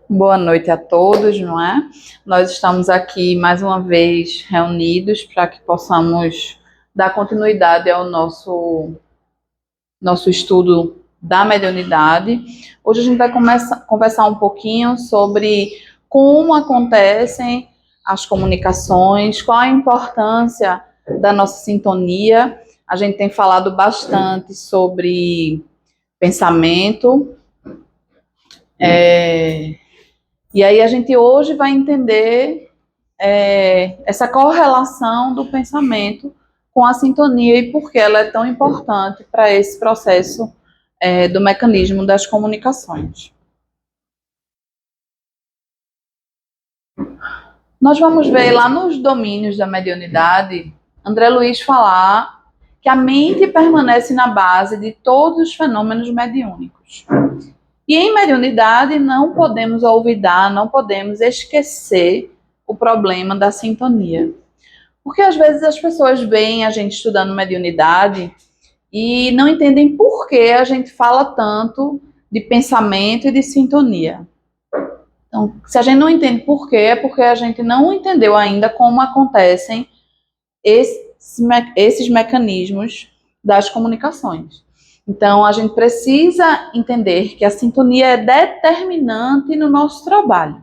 Boa noite a todos, não é? Nós estamos aqui mais uma vez reunidos para que possamos dar continuidade ao nosso estudo da mediunidade. Hoje a gente vai conversar um pouquinho sobre como acontecem as comunicações, qual a importância da nossa sintonia. A gente tem falado bastante sobre pensamento, e aí a gente hoje vai entender essa correlação do pensamento com a sintonia e por que ela é tão importante para esse processo do mecanismo das comunicações. Nós vamos ver lá nos domínios da mediunidade, André Luiz falar que a mente permanece na base de todos os fenômenos mediúnicos. E em mediunidade não podemos olvidar, não podemos esquecer o problema da sintonia. Porque às vezes as pessoas veem a gente estudando mediunidade e não entendem por que a gente fala tanto de pensamento e de sintonia. Então, se a gente não entende por quê, é porque a gente não entendeu ainda como acontecem esses mecanismos das comunicações. Então, a gente precisa entender que a sintonia é determinante no nosso trabalho.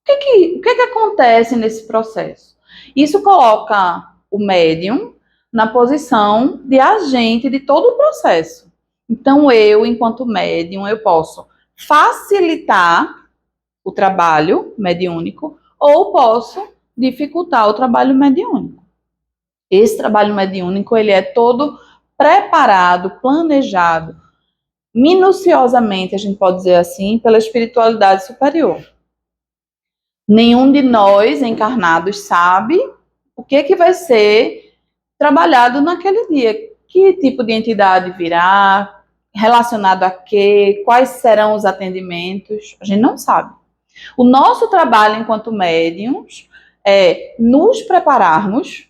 O que acontece nesse processo? Isso coloca o médium na posição de agente de todo o processo. Então, eu, enquanto médium, eu posso facilitar o trabalho mediúnico ou posso dificultar o trabalho mediúnico. Esse trabalho mediúnico, ele é todo preparado, planejado, minuciosamente, a gente pode dizer assim, pela espiritualidade superior. Nenhum de nós encarnados sabe o que vai ser trabalhado naquele dia. Que tipo de entidade virá, relacionado a quê, quais serão os atendimentos, a gente não sabe. O nosso trabalho enquanto médiums é nos prepararmos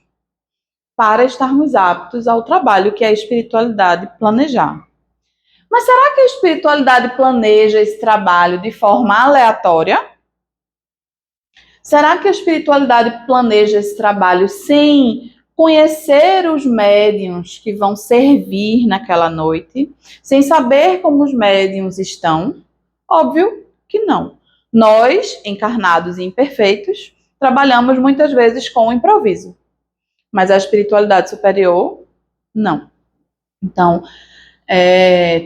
para estarmos aptos ao trabalho que a espiritualidade planejar. Mas será que a espiritualidade planeja esse trabalho de forma aleatória? Será que a espiritualidade planeja esse trabalho sem conhecer os médiuns que vão servir naquela noite? Sem saber como os médiuns estão? Óbvio que não. Nós, encarnados e imperfeitos, trabalhamos muitas vezes com o improviso. Mas a espiritualidade superior, não. Então,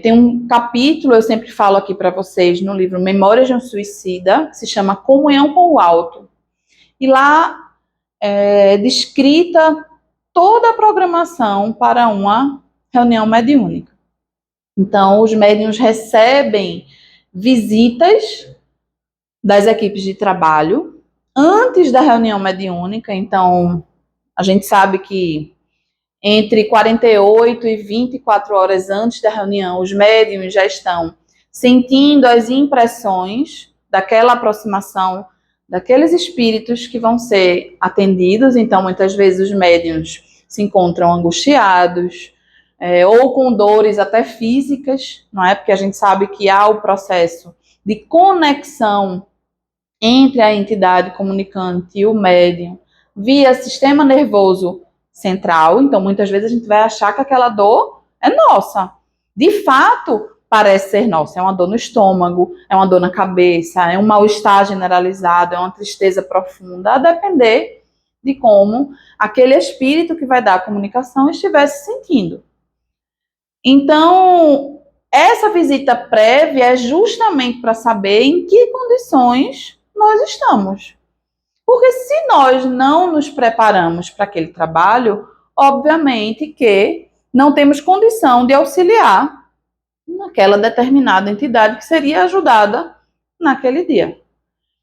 tem um capítulo, eu sempre falo aqui para vocês, no livro Memórias de um Suicida, que se chama Comunhão com o Alto. E lá é descrita toda a programação para uma reunião mediúnica. Então, os médiuns recebem visitas das equipes de trabalho antes da reunião mediúnica. Então, a gente sabe que entre 48 e 24 horas antes da reunião, os médiuns já estão sentindo as impressões daquela aproximação daqueles espíritos que vão ser atendidos. Então, muitas vezes os médiuns se encontram angustiados, ou com dores até físicas, não é? Porque a gente sabe que há o processo de conexão entre a entidade comunicante e o médium via sistema nervoso central. Então, muitas vezes a gente vai achar que aquela dor é nossa. De fato, parece ser nossa. É uma dor no estômago, é uma dor na cabeça, é um mal-estar generalizado, é uma tristeza profunda, a depender de como aquele espírito que vai dar a comunicação estiver se sentindo. Então, essa visita prévia é justamente para saber em que condições nós estamos. Porque se nós não nos preparamos para aquele trabalho, obviamente que não temos condição de auxiliar naquela determinada entidade que seria ajudada naquele dia.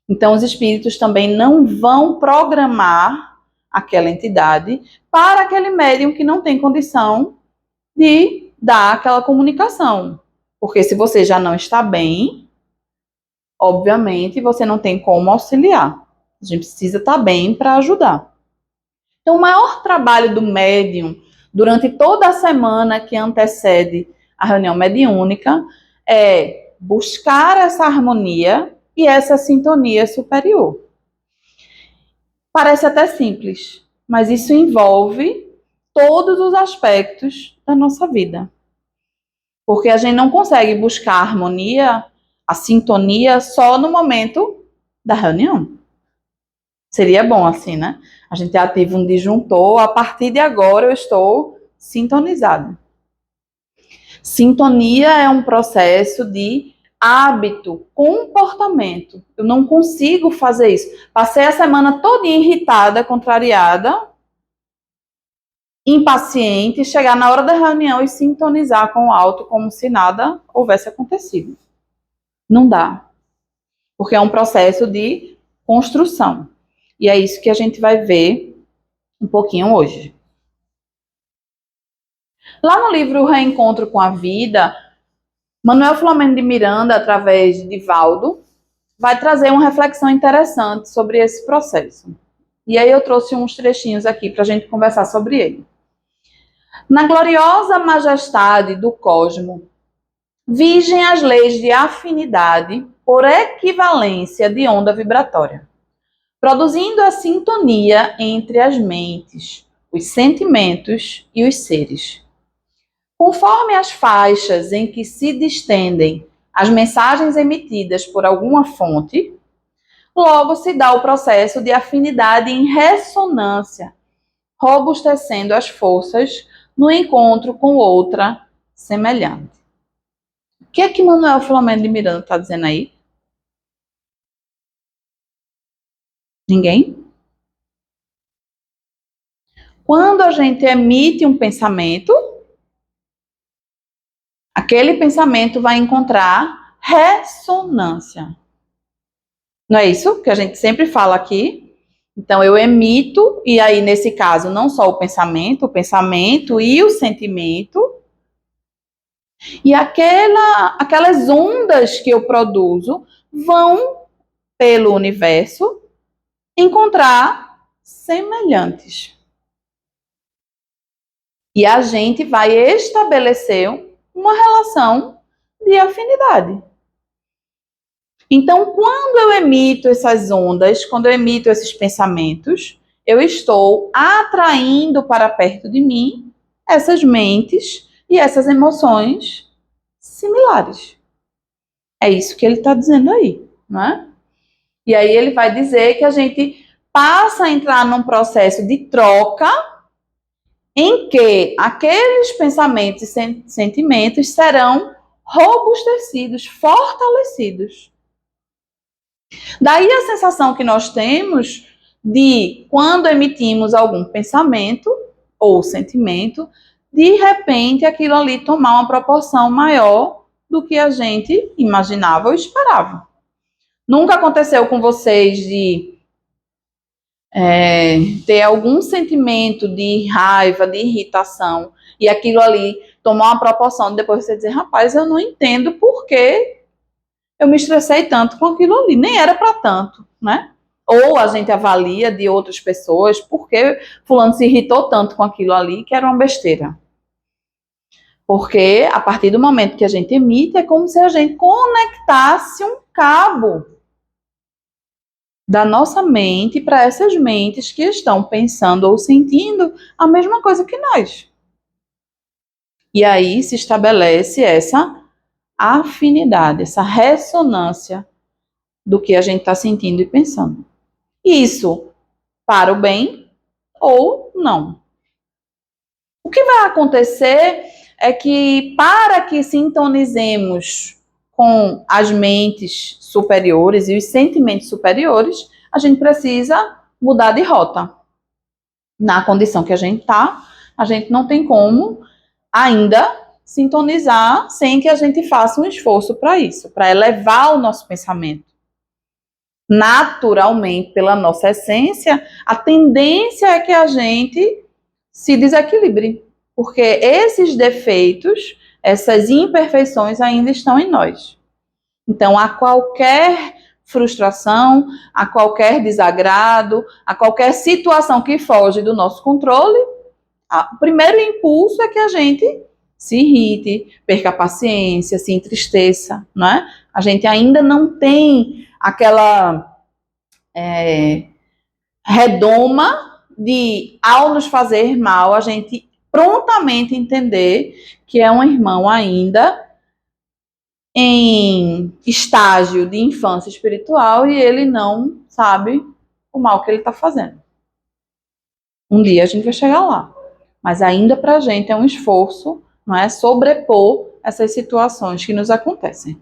Então, os espíritos também não vão programar aquela entidade para aquele médium que não tem condição de dar aquela comunicação. Porque se você já não está bem, obviamente você não tem como auxiliar. A gente precisa estar bem para ajudar. Então, o maior trabalho do médium durante toda a semana que antecede a reunião mediúnica é buscar essa harmonia e essa sintonia superior. Parece até simples, mas isso envolve todos os aspectos da nossa vida. Porque a gente não consegue buscar a harmonia, a sintonia, só no momento da reunião. Seria bom assim, né? A gente ativa um disjuntor, a partir de agora eu estou sintonizado. Sintonia é um processo de hábito, comportamento. Eu não consigo fazer isso. Passei a semana toda irritada, contrariada, impaciente, chegar na hora da reunião e sintonizar com o alto como se nada houvesse acontecido. Não dá. Porque é um processo de construção. E é isso que a gente vai ver um pouquinho hoje. Lá no livro Reencontro com a Vida, Manuel Filomeno de Miranda, através de Divaldo, vai trazer uma reflexão interessante sobre esse processo. E aí eu trouxe uns trechinhos aqui para a gente conversar sobre ele. Na gloriosa majestade do cosmo, vigem as leis de afinidade por equivalência de onda vibratória, produzindo a sintonia entre as mentes, os sentimentos e os seres. Conforme as faixas em que se distendem as mensagens emitidas por alguma fonte, logo se dá o processo de afinidade em ressonância, robustecendo as forças no encontro com outra semelhante. O que é que Manuel Filomeno de Miranda está dizendo aí? Ninguém? Quando a gente emite um pensamento, aquele pensamento vai encontrar ressonância. Não é isso que a gente sempre fala aqui? Então, eu emito, e aí, nesse caso, não só o pensamento e o sentimento, e aquelas ondas que eu produzo vão, pelo universo, encontrar semelhantes. E a gente vai estabelecer uma relação de afinidade. Então, quando eu emito essas ondas, quando eu emito esses pensamentos, eu estou atraindo para perto de mim essas mentes e essas emoções similares. É isso que ele está dizendo aí, não é? E aí ele vai dizer que a gente passa a entrar num processo de troca em que aqueles pensamentos e sentimentos serão robustecidos, fortalecidos. Daí a sensação que nós temos de, quando emitimos algum pensamento ou sentimento, de repente aquilo ali tomar uma proporção maior do que a gente imaginava ou esperava. Nunca aconteceu com vocês de ter algum sentimento de raiva, de irritação, e aquilo ali tomar uma proporção, depois você dizer, rapaz, eu não entendo por que eu me estressei tanto com aquilo ali, nem era para tanto, né? Ou a gente avalia de outras pessoas porque fulano se irritou tanto com aquilo ali que era uma besteira. Porque a partir do momento que a gente emite, é como se a gente conectasse um cabo da nossa mente para essas mentes que estão pensando ou sentindo a mesma coisa que nós. E aí se estabelece essa afinidade, essa ressonância do que a gente está sentindo e pensando. Isso para o bem ou não. O que vai acontecer é que, para que sintonizemos com as mentes superiores e os sentimentos superiores, a gente precisa mudar de rota. Na condição que a gente está, a gente não tem como ainda sintonizar sem que a gente faça um esforço para isso, para elevar o nosso pensamento. Naturalmente, pela nossa essência, a tendência é que a gente se desequilibre, porque esses defeitos, essas imperfeições ainda estão em nós. Então, a qualquer frustração, a qualquer desagrado, a qualquer situação que foge do nosso controle, o primeiro impulso é que a gente se irrite, perca a paciência, se entristeça, não é? A gente ainda não tem aquela redoma de, ao nos fazer mal, a gente prontamente entender que é um irmão ainda em estágio de infância espiritual e ele não sabe o mal que ele está fazendo. Um dia a gente vai chegar lá, mas ainda para a gente é um esforço, não é, sobrepor essas situações que nos acontecem.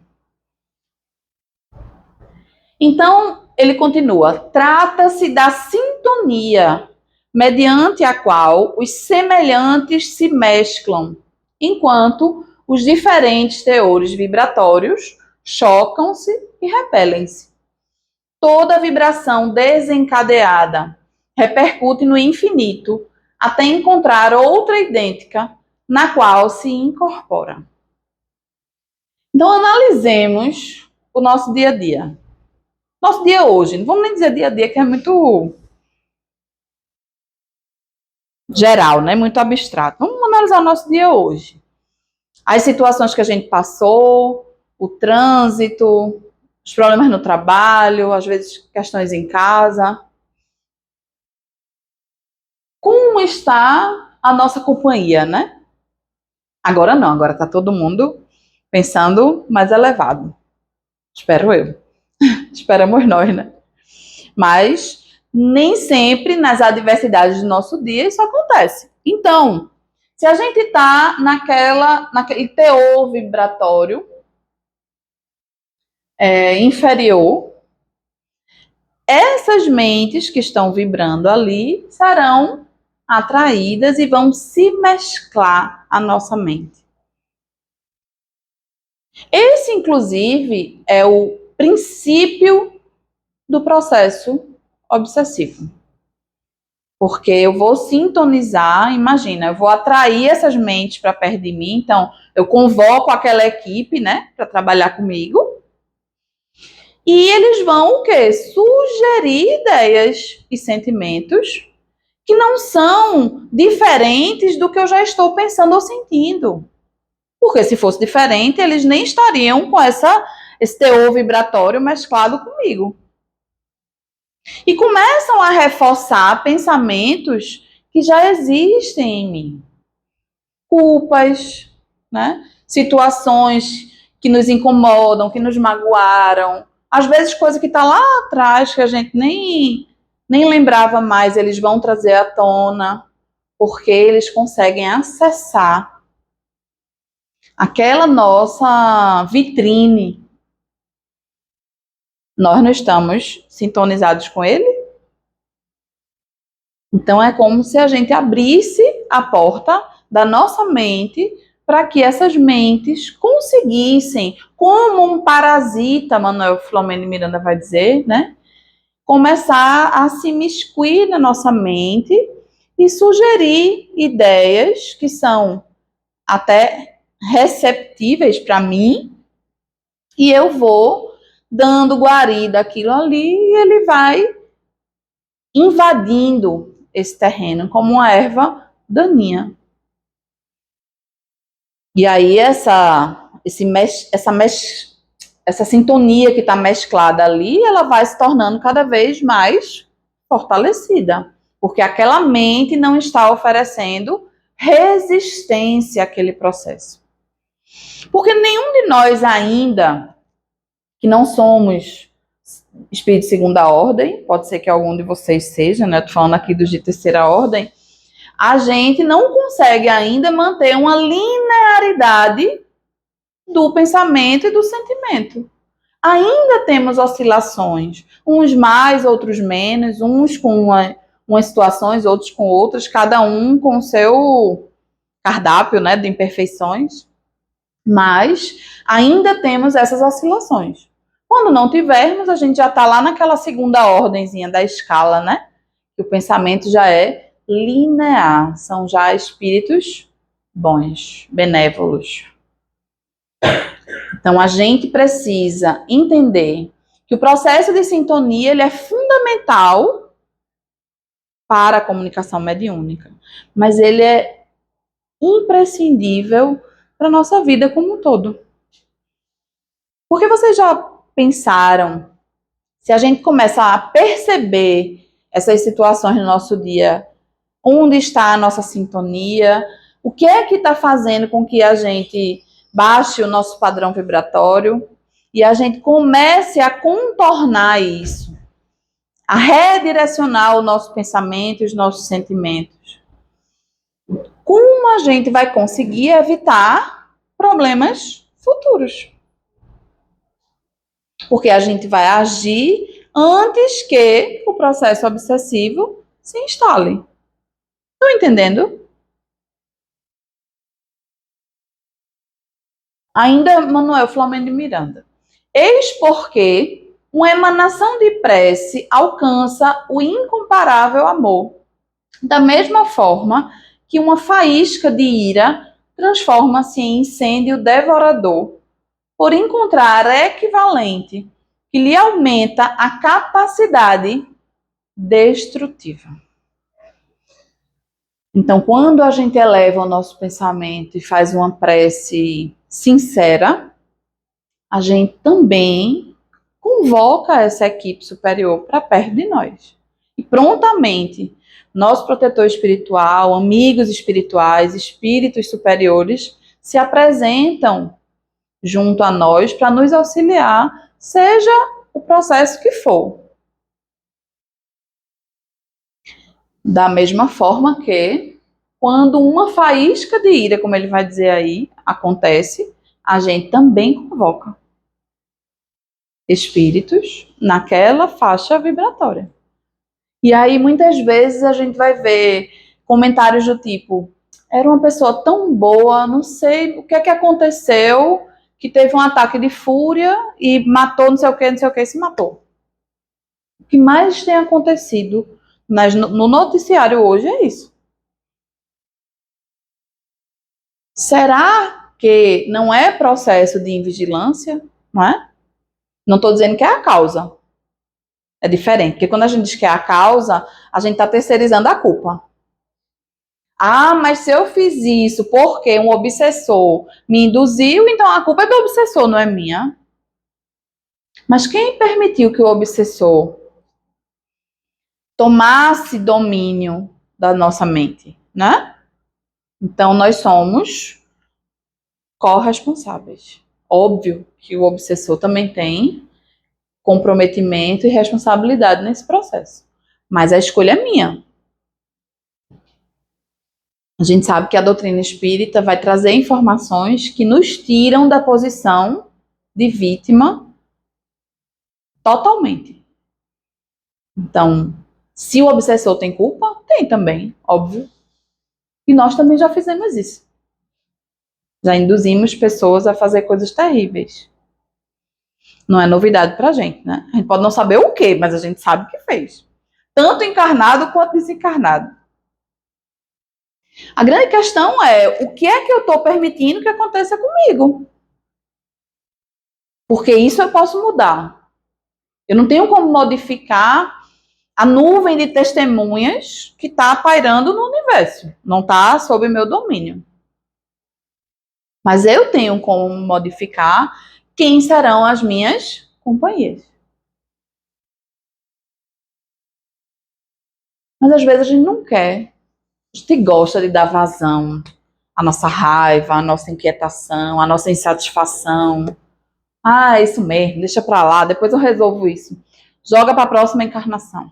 Então, ele continua, trata-se da sintonia, mediante a qual os semelhantes se mesclam, enquanto os diferentes teores vibratórios chocam-se e repelem-se. Toda vibração desencadeada repercute no infinito, até encontrar outra idêntica, na qual se incorpora. Então, analisemos o nosso dia a dia. Nosso dia hoje, não vamos nem dizer dia a dia, que é muito geral, né? Muito abstrato. Vamos analisar o nosso dia hoje. As situações que a gente passou, o trânsito, os problemas no trabalho, às vezes questões em casa. Como está a nossa companhia, né? Agora não, agora está todo mundo pensando mais elevado. Espero eu. Esperamos nós, né? Mas nem sempre nas adversidades do nosso dia isso acontece. Então, se a gente está naquele teor vibratório inferior, essas mentes que estão vibrando ali serão atraídas e vão se mesclar à nossa mente. Esse, inclusive, é o princípio do processo obsessivo. Porque eu vou sintonizar, imagina, eu vou atrair essas mentes para perto de mim, então eu convoco aquela equipe, né, para trabalhar comigo, e eles vão o quê? Sugerir ideias e sentimentos que não são diferentes do que eu já estou pensando ou sentindo. Porque se fosse diferente, eles nem estariam com esse teor vibratório mesclado comigo. E começam a reforçar pensamentos que já existem em mim. Culpas, né? Situações que nos incomodam, que nos magoaram. Às vezes coisa que está lá atrás, que a gente nem lembrava mais, eles vão trazer à tona, porque eles conseguem acessar aquela nossa vitrine. Nós não estamos sintonizados com ele? Então é como se a gente abrisse a porta da nossa mente para que essas mentes conseguissem, como um parasita, Manuel Filomeno Miranda vai dizer, né? Começar a se imiscuir na nossa mente e sugerir ideias que são até receptíveis para mim, e eu vou dando guarida àquilo ali e ele vai invadindo esse terreno como uma erva daninha. E aí essa sintonia que está mesclada ali, ela vai se tornando cada vez mais fortalecida, porque aquela mente não está oferecendo resistência àquele processo. Porque nenhum de nós ainda, que não somos espírito de segunda ordem, pode ser que algum de vocês seja, né? Estou falando aqui dos de terceira ordem, a gente não consegue ainda manter uma linearidade do pensamento e do sentimento. Ainda temos oscilações, uns mais, outros menos, uns com umas situações, outros com outras, cada um com o seu cardápio, né, de imperfeições, mas ainda temos essas oscilações. Quando não tivermos, a gente já está lá naquela segunda ordenzinha da escala, né? Que o pensamento já é linear, são já espíritos bons, benévolos. Então, a gente precisa entender que o processo de sintonia ele é fundamental para a comunicação mediúnica, mas ele é imprescindível para a nossa vida como um todo. Porque vocês já pensaram, se a gente começa a perceber essas situações no nosso dia, onde está a nossa sintonia, o que é que está fazendo com que a gente baixe o nosso padrão vibratório e a gente comece a contornar isso, a redirecionar o nosso pensamento e os nossos sentimentos. Como a gente vai conseguir evitar problemas futuros? Porque a gente vai agir antes que o processo obsessivo se instale. Estão entendendo? Ainda Manuel Flamengo de Miranda. Eis porque uma emanação de prece alcança o incomparável amor. Da mesma forma que uma faísca de ira transforma-se em incêndio devorador, por encontrar equivalente que lhe aumenta a capacidade destrutiva. Então, quando a gente eleva o nosso pensamento e faz uma prece sincera, a gente também convoca essa equipe superior para perto de nós. E prontamente, nosso protetor espiritual, amigos espirituais, espíritos superiores se apresentam junto a nós para nos auxiliar, seja o processo que for. Da mesma forma que, quando uma faísca de ira, como ele vai dizer aí, acontece, a gente também convoca espíritos naquela faixa vibratória. E aí, muitas vezes, a gente vai ver comentários do tipo: era uma pessoa tão boa, não sei o que é que aconteceu, que teve um ataque de fúria e matou não sei o que, e se matou. O que mais tem acontecido no noticiário hoje é isso. Será que não é processo de invigilância? Não é? Não estou dizendo que é a causa. É diferente, porque quando a gente diz que é a causa, a gente está terceirizando a culpa. Ah, mas se eu fiz isso porque um obsessor me induziu, então a culpa é do obsessor, não é minha. Mas quem permitiu que o obsessor tomasse domínio da nossa mente, né? Então nós somos corresponsáveis. Óbvio que o obsessor também tem comprometimento e responsabilidade nesse processo. Mas a escolha é minha. A gente sabe que a doutrina espírita vai trazer informações que nos tiram da posição de vítima totalmente. Então, se o obsessor tem culpa, tem também, óbvio. E nós também já fizemos isso. Já induzimos pessoas a fazer coisas terríveis. Não é novidade pra gente, né? A gente pode não saber o quê, mas a gente sabe o que fez. Tanto encarnado quanto desencarnado. A grande questão é, o que é que eu estou permitindo que aconteça comigo? Porque isso eu posso mudar. Eu não tenho como modificar a nuvem de testemunhas que está pairando no universo. Não está sob meu domínio. Mas eu tenho como modificar quem serão as minhas companhias. Mas às vezes a gente não quer. A gente gosta de dar vazão à nossa raiva, à nossa inquietação, à nossa insatisfação. Ah, é isso mesmo, deixa pra lá, depois eu resolvo isso. Joga para a próxima encarnação.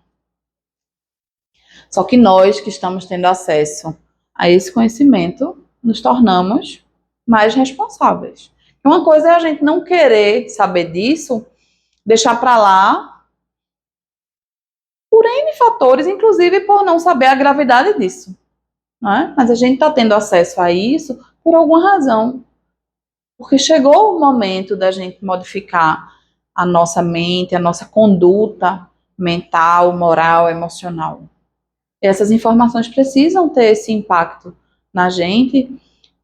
Só que nós que estamos tendo acesso a esse conhecimento, nos tornamos mais responsáveis. Uma coisa é a gente não querer saber disso, deixar para lá, por N fatores, inclusive por não saber a gravidade disso. Não é? Mas a gente está tendo acesso a isso por alguma razão. Porque chegou o momento da gente modificar a nossa mente, a nossa conduta mental, moral, emocional. E essas informações precisam ter esse impacto na gente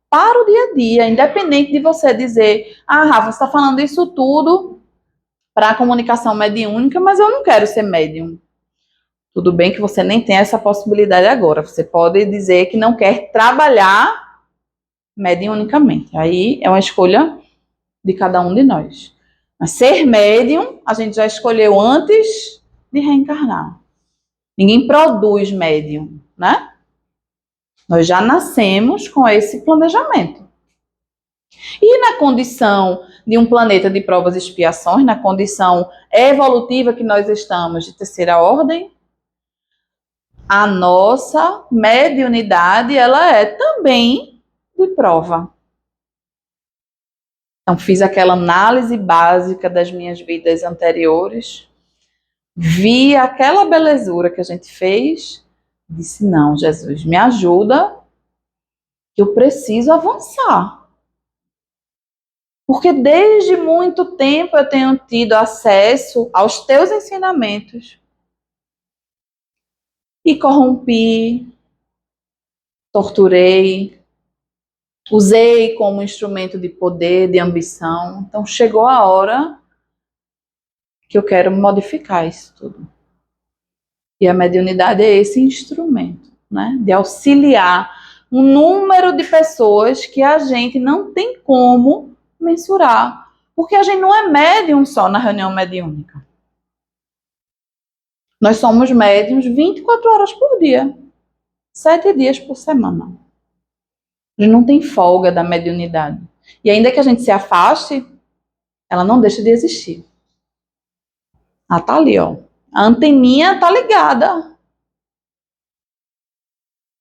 para o dia a dia, independente de você dizer: ah, Rafa, você está falando isso tudo para a comunicação mediúnica, mas eu não quero ser médium. Tudo bem que você nem tem essa possibilidade agora. Você pode dizer que não quer trabalhar mediunicamente. Aí é uma escolha de cada um de nós. Mas ser médium, a gente já escolheu antes de reencarnar. Ninguém produz médium, né? Nós já nascemos com esse planejamento. E na condição de um planeta de provas e expiações, na condição evolutiva que nós estamos de terceira ordem, a nossa mediunidade, ela é também de prova. Então, fiz aquela análise básica das minhas vidas anteriores, vi aquela belezura que a gente fez, disse, não, Jesus, me ajuda, que eu preciso avançar. Porque desde muito tempo eu tenho tido acesso aos teus ensinamentos e corrompi, torturei, usei como instrumento de poder, de ambição. Então chegou a hora que eu quero modificar isso tudo. E a mediunidade é esse instrumento, né? De auxiliar um número de pessoas que a gente não tem como mensurar. Porque a gente não é médium só na reunião mediúnica. Nós somos médiums 24 horas por dia, 7 dias por semana. A gente não tem folga da mediunidade. E ainda que a gente se afaste, ela não deixa de existir. Ela tá ali, ó. A anteninha tá ligada.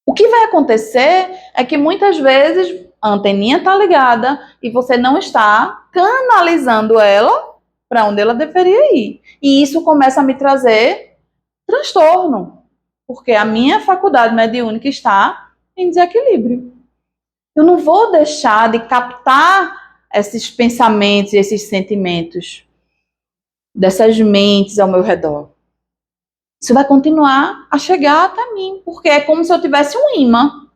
O que vai acontecer é que muitas vezes a anteninha tá ligada e você não está canalizando ela para onde ela deveria ir. E isso começa a me trazer transtorno, porque a minha faculdade mediúnica está em desequilíbrio. Eu não vou deixar de captar esses pensamentos e esses sentimentos dessas mentes ao meu redor. Isso vai continuar a chegar até mim, porque é como se eu tivesse um imã.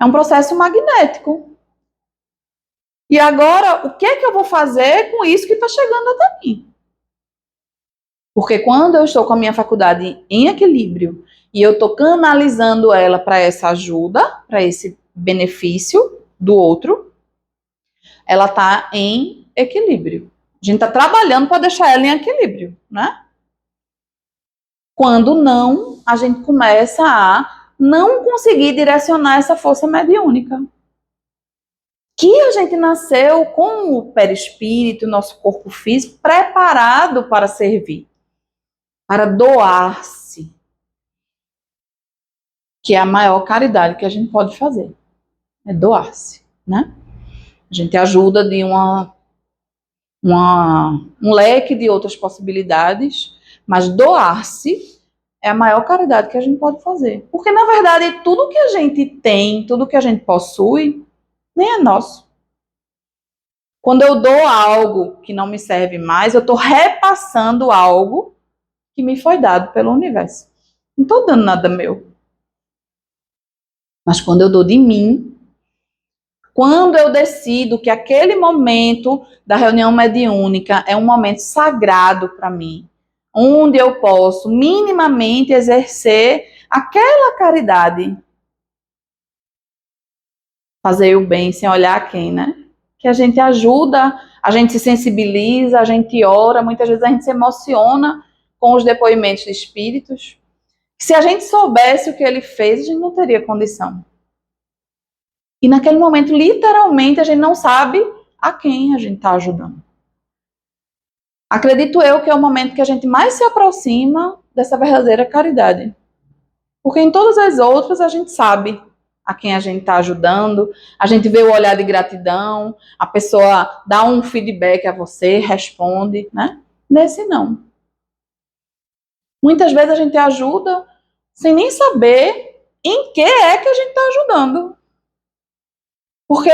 É um processo magnético. E agora, o que é que eu vou fazer com isso que está chegando até mim? Porque quando eu estou com a minha faculdade em equilíbrio e eu estou canalizando ela para essa ajuda, para esse benefício do outro, ela está em equilíbrio. A gente está trabalhando para deixar ela em equilíbrio, né? Quando não, a gente começa a não conseguir direcionar essa força mediúnica. Que a gente nasceu com o perispírito, nosso corpo físico, preparado para servir, para doar-se, que é a maior caridade que a gente pode fazer, é doar-se, né? A gente ajuda de um leque de outras possibilidades, mas doar-se é a maior caridade que a gente pode fazer. Porque, na verdade, tudo que a gente tem, tudo que a gente possui, nem é nosso. Quando eu dou algo que não me serve mais, eu estou repassando algo que me foi dado pelo universo. Não estou dando nada meu. Mas quando eu dou de mim, quando eu decido que aquele momento da reunião mediúnica é um momento sagrado para mim, onde eu posso minimamente exercer aquela caridade, fazer o bem sem olhar a quem, né? Que a gente ajuda, a gente se sensibiliza, a gente ora, muitas vezes a gente se emociona com os depoimentos de espíritos. Se a gente soubesse o que ele fez, a gente não teria condição. E naquele momento, literalmente, a gente não sabe a quem a gente está ajudando. Acredito eu que é o momento que a gente mais se aproxima dessa verdadeira caridade. Porque em todas as outras a gente sabe a quem a gente está ajudando, a gente vê o olhar de gratidão, a pessoa dá um feedback a você, responde, né? Nesse não. Muitas vezes a gente ajuda sem nem saber em que é que a gente está ajudando. Porque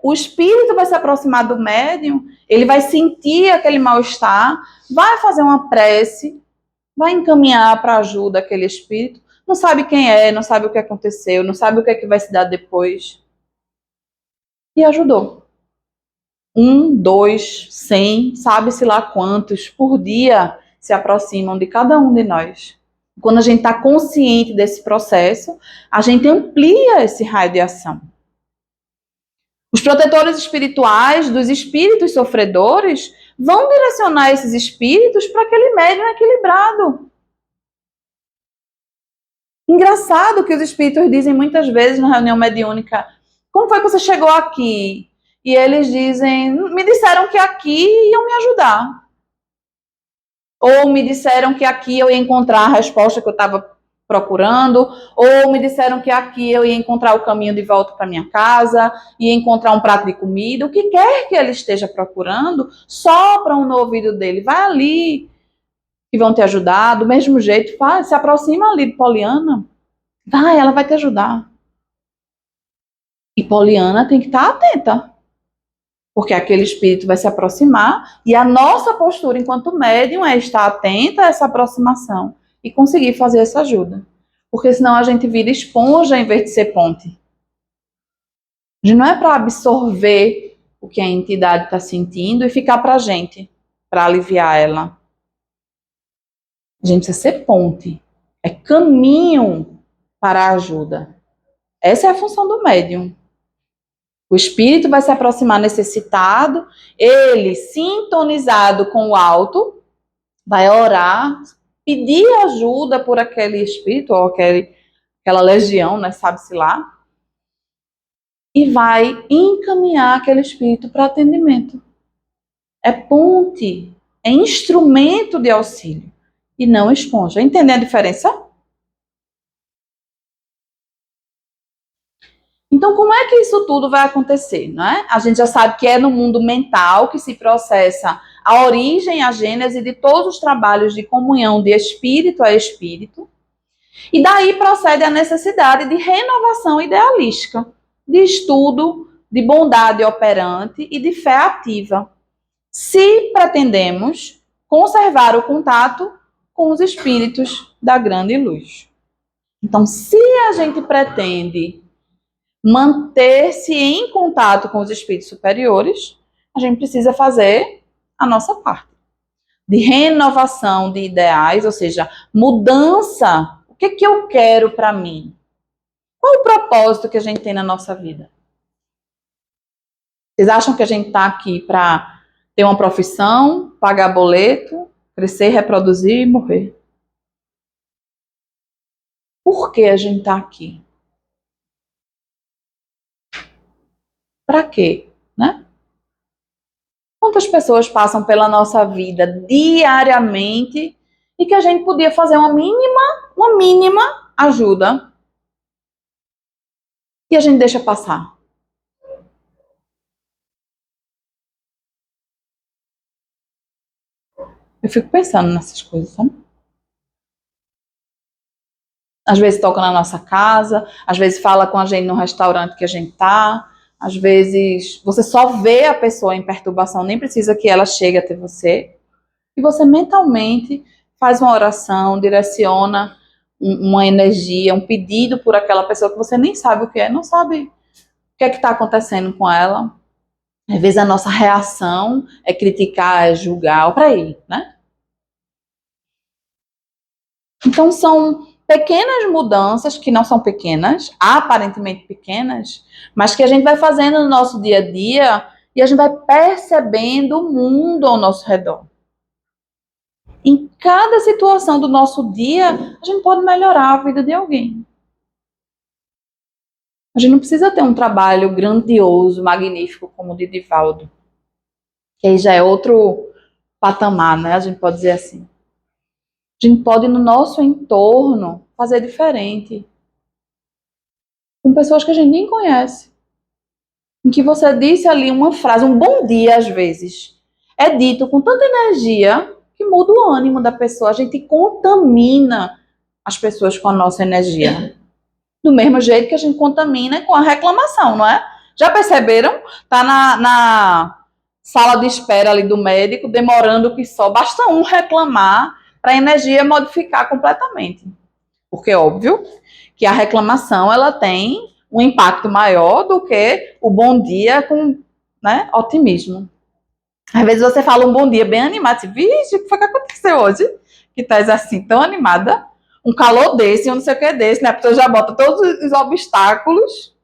o espírito vai se aproximar do médium, ele vai sentir aquele mal-estar, vai fazer uma prece, vai encaminhar para ajuda aquele espírito, não sabe quem é, não sabe o que aconteceu, não sabe o que é que vai se dar depois. E ajudou. 1, 2, 100, sabe-se lá quantos por dia se aproximam de cada um de nós. Quando a gente está consciente desse processo, a gente amplia esse raio de ação. Os protetores espirituais dos espíritos sofredores vão direcionar esses espíritos para aquele médium equilibrado. Engraçado que os espíritos dizem muitas vezes na reunião mediúnica: como foi que você chegou aqui? E eles dizem: me disseram que aqui iam me ajudar. Ou me disseram que aqui eu ia encontrar a resposta que eu estava procurando, ou me disseram que aqui eu ia encontrar o caminho de volta para minha casa, ia encontrar um prato de comida, o que quer que ele esteja procurando, sopra no ouvido dele, vai ali, que vão te ajudar, do mesmo jeito, se aproxima ali de Poliana, ela vai te ajudar. E Poliana tem que estar atenta, porque aquele espírito vai se aproximar e a nossa postura enquanto médium é estar atenta a essa aproximação e conseguir fazer essa ajuda. Porque senão a gente vira esponja em vez de ser ponte. A gente não é para absorver o que a entidade está sentindo e ficar para a gente, para aliviar ela. A gente precisa ser ponte. É caminho para a ajuda. Essa é a função do médium. O espírito vai se aproximar necessitado, ele, sintonizado com o alto, vai orar, pedir ajuda por aquele espírito, ou aquela legião, né, sabe-se lá, e vai encaminhar aquele espírito para atendimento. É ponte, é instrumento de auxílio, e não esponja. Entendeu a diferença? Então, como é que isso tudo vai acontecer, não é? A gente já sabe que é no mundo mental que se processa a origem, a gênese de todos os trabalhos de comunhão de espírito a espírito, e daí procede a necessidade de renovação idealística, de estudo, de bondade operante e de fé ativa, se pretendemos conservar o contato com os espíritos da grande luz. Então, se a gente pretende manter-se em contato com os espíritos superiores, a gente precisa fazer a nossa parte de renovação de ideais, ou seja, mudança. O que eu quero para mim? Qual o propósito que a gente tem na nossa vida? Vocês acham que a gente está aqui para ter uma profissão, pagar boleto, crescer, reproduzir e morrer? Por que a gente está aqui? Para quê? Né? Quantas pessoas passam pela nossa vida diariamente e que a gente podia fazer uma mínima ajuda e a gente deixa passar? Eu fico pensando nessas coisas, sabe? Às vezes toca na nossa casa, às vezes fala com a gente no restaurante que a gente tá, às vezes você só vê a pessoa em perturbação, nem precisa que ela chegue até você, e você mentalmente faz uma oração, direciona uma energia, um pedido por aquela pessoa que você nem sabe o que é, não sabe o que é que está acontecendo com ela. Às vezes a nossa reação é criticar, é julgar, para aí, né? Então são pequenas mudanças que não são pequenas, aparentemente pequenas, mas que a gente vai fazendo no nosso dia a dia e a gente vai percebendo o mundo ao nosso redor. Em cada situação do nosso dia, a gente pode melhorar a vida de alguém. A gente não precisa ter um trabalho grandioso, magnífico como o de Divaldo, que aí já é outro patamar, né? A gente pode dizer assim. A gente pode, no nosso entorno, fazer diferente. Com pessoas que a gente nem conhece. Em que você disse ali uma frase, um bom dia às vezes, é dito com tanta energia que muda o ânimo da pessoa. A gente contamina as pessoas com a nossa energia. Do mesmo jeito que a gente contamina com a reclamação, não é? Já perceberam? Tá na sala de espera ali do médico, demorando que só. Basta um reclamar para a energia modificar completamente. Porque, óbvio, que a reclamação ela tem um impacto maior do que o bom dia com, né, otimismo. Às vezes você fala um bom dia bem animado, assim, vixe, o que foi que aconteceu hoje? Que estás assim, tão animada. Um calor desse, um não sei o que desse, né? A pessoa já bota todos os obstáculos.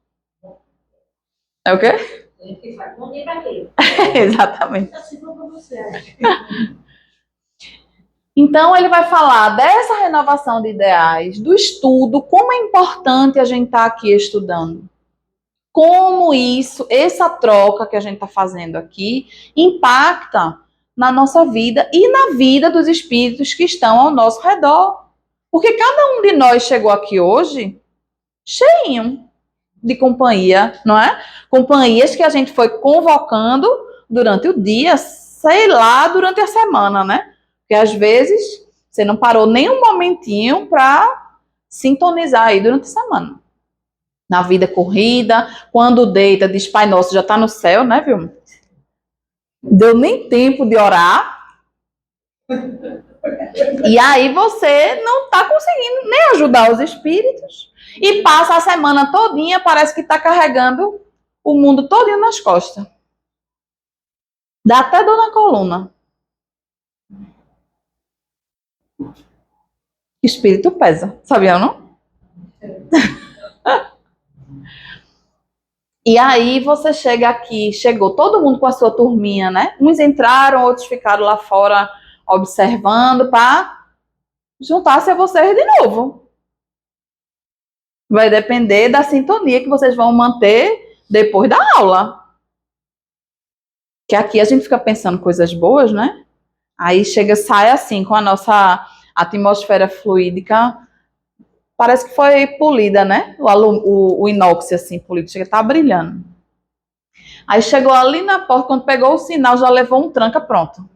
É o quê? Tem que falar, bom dia pra quê? Exatamente. Assim como você. Então, ele vai falar dessa renovação de ideais, do estudo, como é importante a gente estar aqui estudando. Como isso, essa troca que a gente está fazendo aqui, impacta na nossa vida e na vida dos espíritos que estão ao nosso redor. Porque cada um de nós chegou aqui hoje cheinho de companhia, não é? Companhias que a gente foi convocando durante o dia, sei lá, durante a semana, né? Porque às vezes você não parou nem um momentinho para sintonizar aí durante a semana. Na vida corrida, quando deita, diz Pai Nosso, já está no céu, né, viu? Deu nem tempo de orar. E aí você não está conseguindo nem ajudar os espíritos. E passa a semana todinha, parece que está carregando o mundo todinho nas costas. Dá até dor na coluna. Espírito pesa, sabia não? E aí você chega aqui, chegou todo mundo com a sua turminha, né? Uns entraram, outros ficaram lá fora observando para juntar-se a vocês de novo. Vai depender da sintonia que vocês vão manter depois da aula. Que aqui a gente fica pensando coisas boas, né? Aí chega, sai assim, com a nossa atmosfera fluídica, parece que foi polida, né? O inox, assim, polido, chega, tá brilhando. Aí chegou ali na porta, quando pegou o sinal, já levou um tranca, pronto.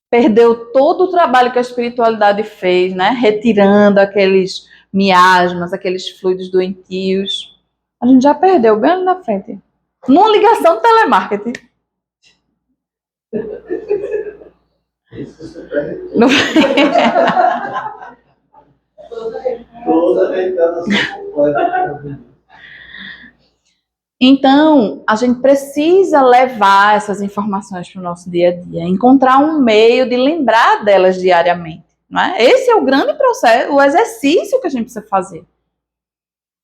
Perdeu todo o trabalho que a espiritualidade fez, né? Retirando aqueles miasmas, aqueles fluidos doentios. A gente já perdeu bem ali na frente. Numa ligação de telemarketing. Não... Toda reencarnação completa. Então, a gente precisa levar essas informações para o nosso dia a dia, encontrar um meio de lembrar delas diariamente. Não é? Esse é o grande processo, o exercício que a gente precisa fazer.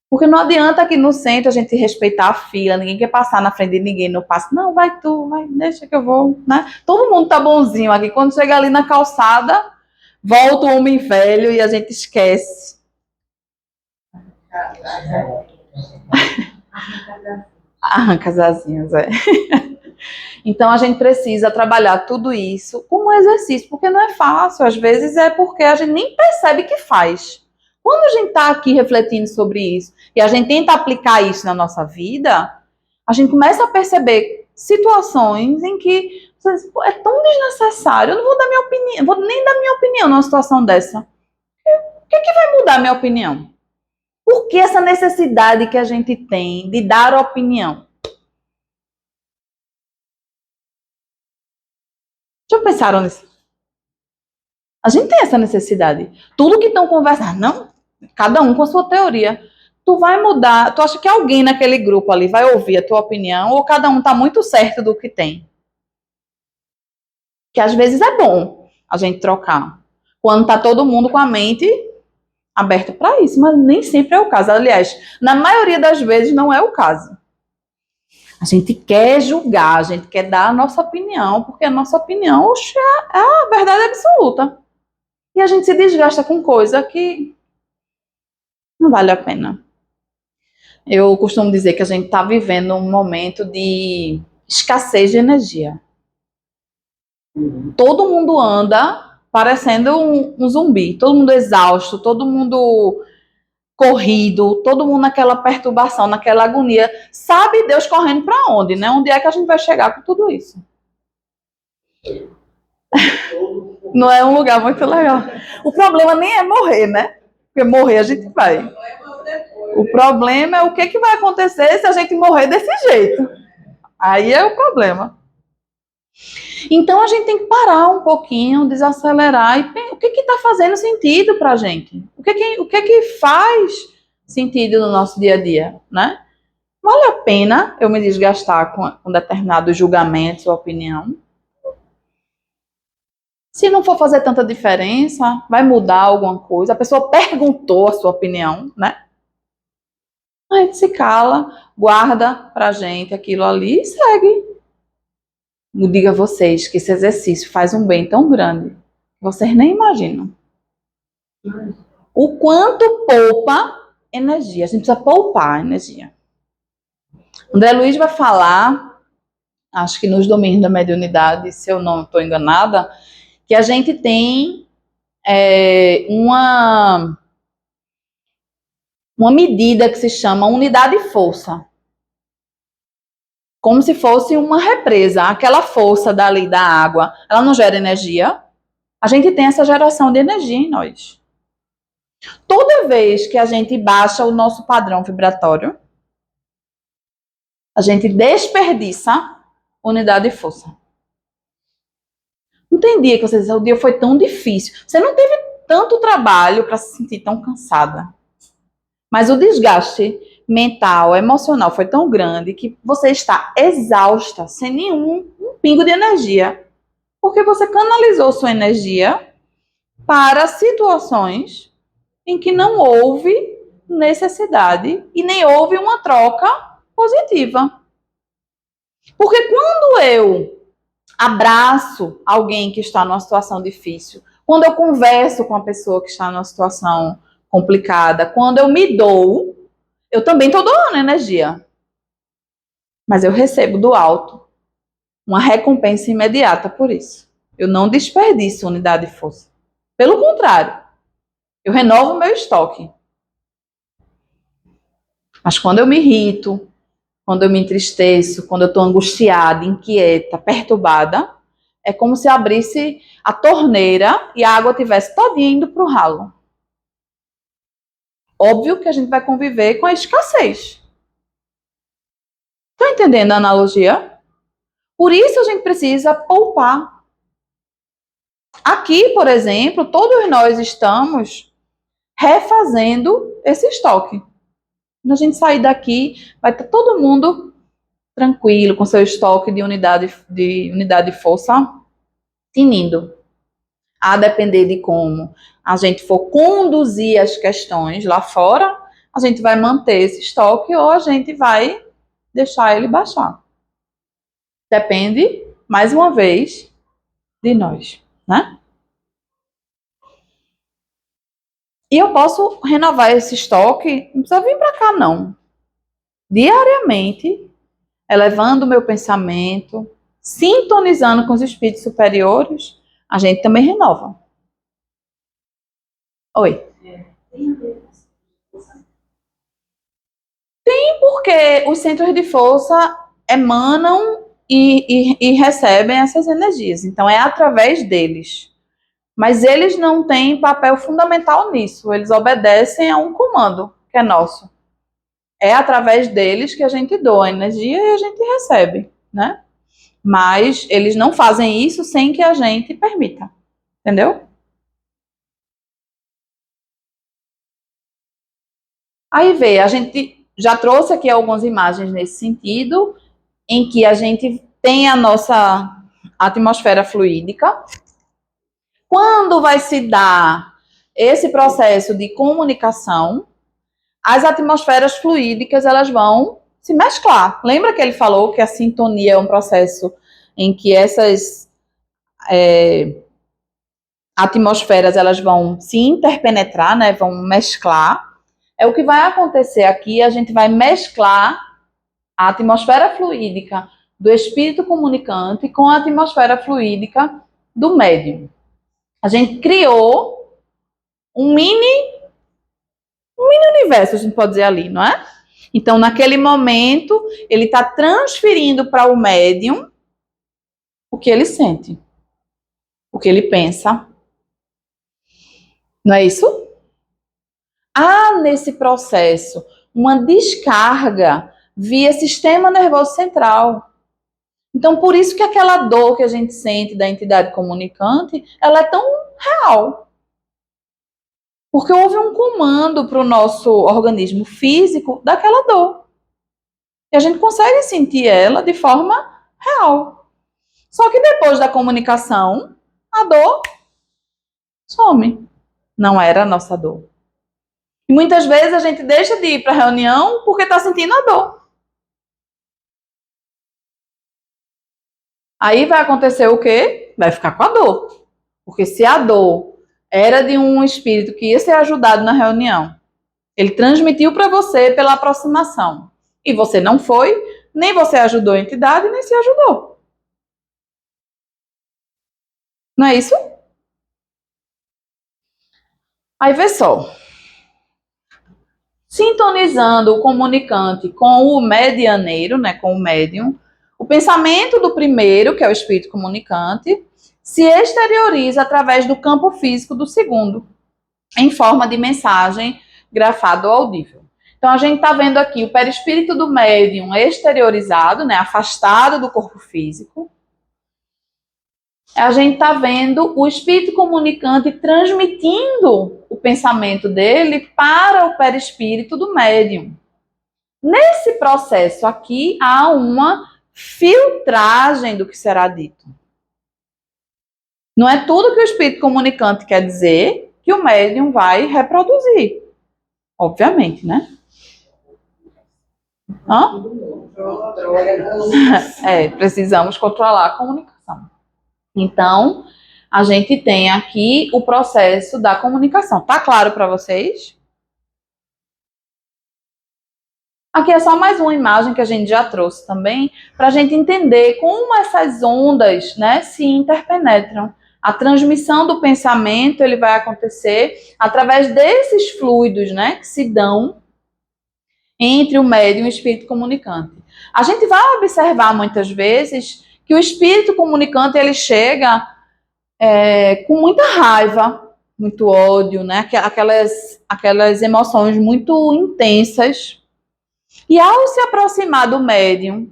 Porque não adianta aqui no centro a gente respeitar a fila, ninguém quer passar na frente de ninguém, não passa. Não, vai tu, vai, deixa que eu vou. Né? Todo mundo tá bonzinho aqui. Quando chega ali na calçada, volta o homem velho e a gente esquece. Arranca as asinhas, é. Então a gente precisa trabalhar tudo isso como um exercício, porque não é fácil, às vezes é porque a gente nem percebe que faz. Quando a gente está aqui refletindo sobre isso e a gente tenta aplicar isso na nossa vida, a gente começa a perceber situações em que é tão desnecessário, eu não vou dar minha opinião, vou nem dar minha opinião numa situação dessa. O que vai mudar minha opinião? Por que essa necessidade que a gente tem de dar opinião? Já pensaram nisso? A gente tem essa necessidade. Tudo que estão conversando, não, cada um com a sua teoria. Tu vai mudar, tu acha que alguém naquele grupo ali vai ouvir a tua opinião ou cada um está muito certo do que tem? Que às vezes é bom a gente trocar. Quando está todo mundo com a mente aberta para isso, mas nem sempre é o caso. Aliás, na maioria das vezes não é o caso. A gente quer julgar, a gente quer dar a nossa opinião, porque a nossa opinião é a verdade absoluta. E a gente se desgasta com coisa que não vale a pena. Eu costumo dizer que a gente está vivendo um momento de escassez de energia. Todo mundo anda parecendo um zumbi, todo mundo exausto, todo mundo corrido, todo mundo naquela perturbação, naquela agonia. Sabe Deus correndo para onde, né? Onde é que a gente vai chegar com tudo isso? Não é um lugar muito legal. O problema nem é morrer, né? Porque morrer a gente vai. O problema é o que vai acontecer se a gente morrer desse jeito. Aí é o problema. Então a gente tem que parar um pouquinho, desacelerar e o que está fazendo sentido para a gente? O que faz sentido no nosso dia a dia, né? Vale a pena eu me desgastar com determinados julgamentos ou opinião? Se não for fazer tanta diferença, vai mudar alguma coisa? A pessoa perguntou a sua opinião, né? A gente se cala, guarda pra gente aquilo ali e segue. Eu digo a vocês que esse exercício faz um bem tão grande, que vocês nem imaginam. O quanto poupa energia. A gente precisa poupar energia. André Luiz vai falar, acho que nos domínios da mediunidade, se eu não estou enganada, que a gente tem uma medida que se chama unidade de força. Como se fosse uma represa. Aquela força dali da água, ela não gera energia. A gente tem essa geração de energia em nós. Toda vez que a gente baixa o nosso padrão vibratório, a gente desperdiça unidade de força. Não tem dia que você diz, o dia foi tão difícil. Você não teve tanto trabalho para se sentir tão cansada. Mas o desgaste mental, emocional foi tão grande que você está exausta, sem nenhum pingo de energia. Porque você canalizou sua energia para situações em que não houve necessidade e nem houve uma troca positiva. Porque quando eu abraço alguém que está numa situação difícil, quando eu converso com uma pessoa que está numa situação complicada, quando eu me dou, eu também estou doando energia. Mas eu recebo do alto uma recompensa imediata por isso. Eu não desperdiço unidade de força. Pelo contrário, eu renovo o meu estoque. Mas quando eu me irrito, quando eu me entristeço, quando eu estou angustiada, inquieta, perturbada, é como se abrisse a torneira e a água estivesse todinha indo para o ralo. Óbvio que a gente vai conviver com a escassez. Estão entendendo a analogia? Por isso a gente precisa poupar. Aqui, por exemplo, todos nós estamos refazendo esse estoque. Quando a gente sair daqui, vai estar todo mundo tranquilo, com seu estoque de unidade de força tinindo. A depender de como a gente for conduzir as questões lá fora, a gente vai manter esse estoque ou a gente vai deixar ele baixar. Depende, mais uma vez, de nós, né? E eu posso renovar esse estoque, não precisa vir para cá, não. Diariamente, elevando o meu pensamento, sintonizando com os espíritos superiores, a gente também renova. Oi. Tem porque os centros de força emanam e recebem essas energias. Então, é através deles. Mas eles não têm papel fundamental nisso. Eles obedecem a um comando que é nosso. É através deles que a gente doa a energia e a gente recebe, né? Mas eles não fazem isso sem que a gente permita. Entendeu? Aí vê, a gente já trouxe aqui algumas imagens nesse sentido, em que a gente tem a nossa atmosfera fluídica. Quando vai se dar esse processo de comunicação, as atmosferas fluídicas elas vão se mesclar. Lembra que ele falou que a sintonia é um processo em que essas atmosferas elas vão se interpenetrar, né? Vão mesclar. É o que vai acontecer aqui. A gente vai mesclar a atmosfera fluídica do espírito comunicante com a atmosfera fluídica do médium. A gente criou um mini universo, a gente pode dizer ali, não é? Então, naquele momento, ele está transferindo para o médium o que ele sente, o que ele pensa. Não é isso? Há nesse processo uma descarga via sistema nervoso central. Então, por isso que aquela dor que a gente sente da entidade comunicante, ela é tão real. Porque houve um comando para o nosso organismo físico daquela dor. E a gente consegue sentir ela de forma real. Só que depois da comunicação, a dor some. Não era a nossa dor. E muitas vezes a gente deixa de ir para a reunião porque está sentindo a dor. Aí vai acontecer o quê? Vai ficar com a dor. Porque se a dor era de um espírito que ia ser ajudado na reunião, ele transmitiu para você pela aproximação, e você não foi, nem você ajudou a entidade, nem se ajudou. Não é isso? Aí vê só. Sintonizando o comunicante com o medianeiro, né, com o médium, o pensamento do primeiro, que é o espírito comunicante, se exterioriza através do campo físico do segundo, em forma de mensagem grafada ou audível. Então a gente está vendo aqui o perispírito do médium exteriorizado, né, afastado do corpo físico. A gente está vendo o espírito comunicante transmitindo o pensamento dele para o perispírito do médium. Nesse processo aqui, há uma filtragem do que será dito. Não é tudo que o espírito comunicante quer dizer que o médium vai reproduzir. Obviamente, né? Hã? Precisamos controlar a comunicação. Então, a gente tem aqui o processo da comunicação. Tá claro para vocês? Aqui é só mais uma imagem que a gente já trouxe também, para a gente entender como essas ondas, né, se interpenetram. A transmissão do pensamento ele vai acontecer através desses fluidos, né, que se dão entre o médium e o espírito comunicante. A gente vai observar muitas vezes que o espírito comunicante ele chega com muita raiva, muito ódio, né, aquelas emoções muito intensas. E ao se aproximar do médium,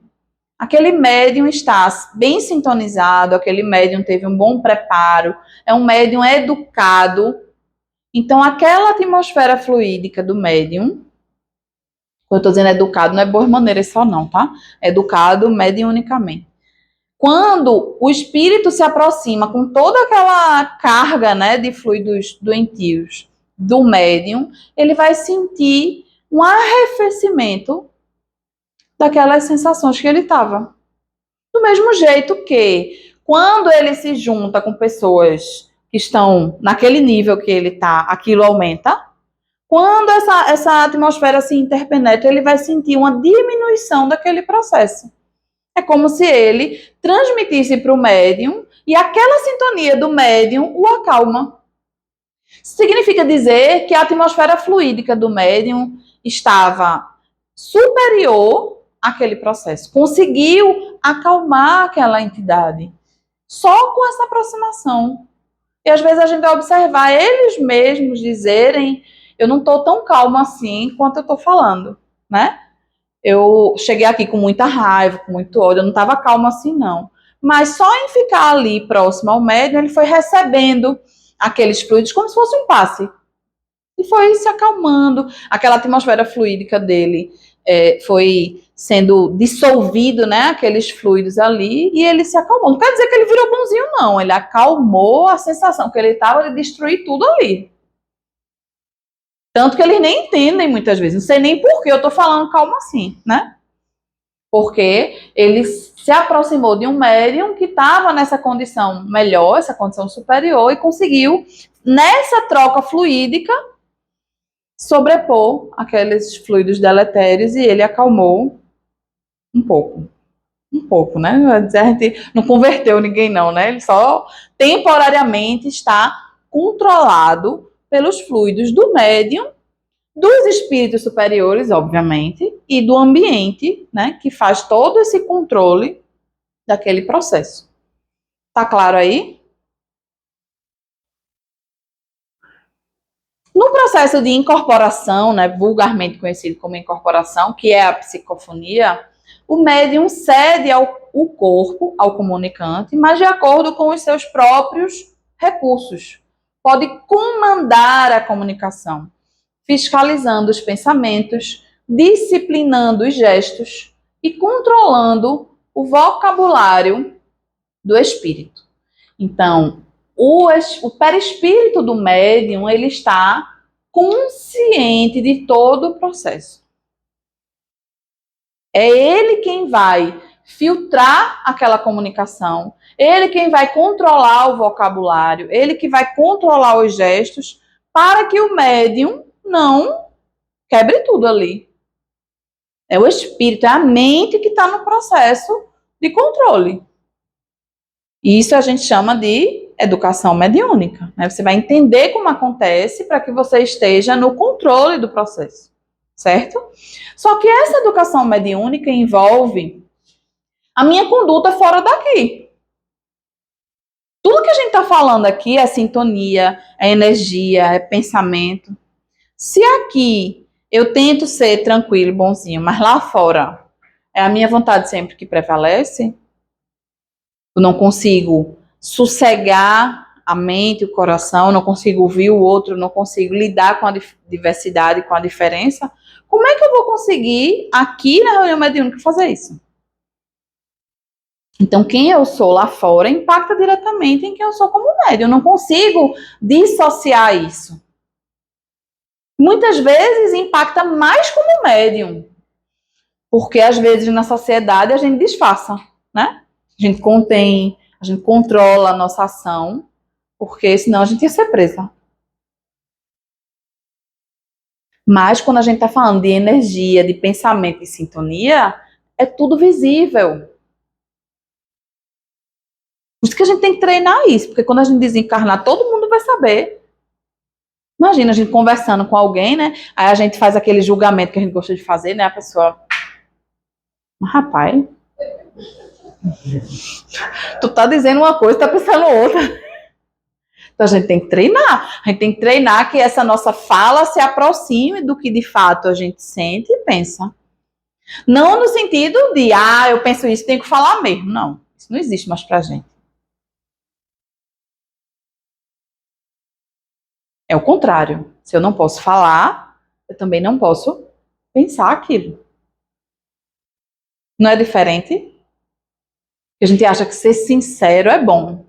aquele médium está bem sintonizado, aquele médium teve um bom preparo, é um médium educado. Então, aquela atmosfera fluídica do médium, quando eu estou dizendo educado, não é boas maneiras só não, tá? Educado mediunicamente. Quando o espírito se aproxima com toda aquela carga, né, de fluidos doentios do médium, ele vai sentir um arrefecimento daquelas sensações que ele estava. Do mesmo jeito que, quando ele se junta com pessoas que estão naquele nível que ele está, aquilo aumenta. Quando essa atmosfera se interpenetra, ele vai sentir uma diminuição daquele processo. É como se ele transmitisse para o médium e aquela sintonia do médium o acalma. Significa dizer que a atmosfera fluídica do médium estava superior àquele processo. Conseguiu acalmar aquela entidade só com essa aproximação. E às vezes a gente vai observar eles mesmos dizerem: eu não estou tão calmo assim quanto eu estou falando, né? Eu cheguei aqui com muita raiva, com muito ódio, eu não estava calmo assim não. Mas só em ficar ali próximo ao médium, ele foi recebendo aqueles fluidos como se fosse um passe. E foi se acalmando, aquela atmosfera fluídica dele foi sendo dissolvido, né, aqueles fluidos ali, e ele se acalmou. Não quer dizer que ele virou bonzinho, não. Ele acalmou a sensação que ele estava de destruir tudo ali. Tanto que eles nem entendem muitas vezes. Não sei nem por que eu estou falando calma assim, né? Porque ele se aproximou de um médium que estava nessa condição melhor, essa condição superior, e conseguiu, nessa troca fluídica, sobrepor aqueles fluidos deletérios, e ele acalmou um pouco. Um pouco, né? A gente não converteu ninguém não, né? Ele só temporariamente está controlado pelos fluidos do médium, dos espíritos superiores, obviamente, e do ambiente, né? Que faz todo esse controle daquele processo. Tá claro aí? No processo de incorporação, né, vulgarmente conhecido como incorporação, que é a psicofonia, o médium cede o corpo ao comunicante, mas de acordo com os seus próprios recursos. Pode comandar a comunicação, fiscalizando os pensamentos, disciplinando os gestos e controlando o vocabulário do espírito. Então, o perispírito do médium, ele está consciente de todo o processo. É ele quem vai filtrar aquela comunicação, ele quem vai controlar o vocabulário, ele que vai controlar os gestos, para que o médium não quebre tudo ali. É o espírito, é a mente que está no processo de controle. E isso a gente chama de educação mediúnica, né? Você vai entender como acontece para que você esteja no controle do processo, certo? Só que essa educação mediúnica envolve a minha conduta fora daqui. Tudo que a gente está falando aqui é sintonia, é energia, é pensamento. Se aqui eu tento ser tranquilo, bonzinho, mas lá fora é a minha vontade sempre que prevalece, eu não consigo sossegar a mente, o coração, não consigo ouvir o outro, não consigo lidar com a diversidade, com a diferença, como é que eu vou conseguir aqui na reunião mediúnica fazer isso? Então, quem eu sou lá fora impacta diretamente em quem eu sou como médium. Eu não consigo dissociar isso. Muitas vezes impacta mais como médium, porque às vezes na sociedade a gente disfarça, né? A gente contém, a gente controla a nossa ação, porque senão a gente ia ser presa. Mas quando a gente está falando de energia, de pensamento e sintonia, é tudo visível. Por isso que a gente tem que treinar isso, porque quando a gente desencarnar, todo mundo vai saber. Imagina a gente conversando com alguém, né? Aí a gente faz aquele julgamento que a gente gosta de fazer, né? A pessoa... Mas, rapaz, tu tá dizendo uma coisa, tá pensando outra. Então a gente tem que treinar. A gente tem que treinar que essa nossa fala se aproxime do que de fato a gente sente e pensa. Não no sentido de, eu penso isso, tenho que falar mesmo. Não, isso não existe mais pra gente. É o contrário. Se eu não posso falar, eu também não posso pensar aquilo. Não é diferente? A gente acha que ser sincero é bom.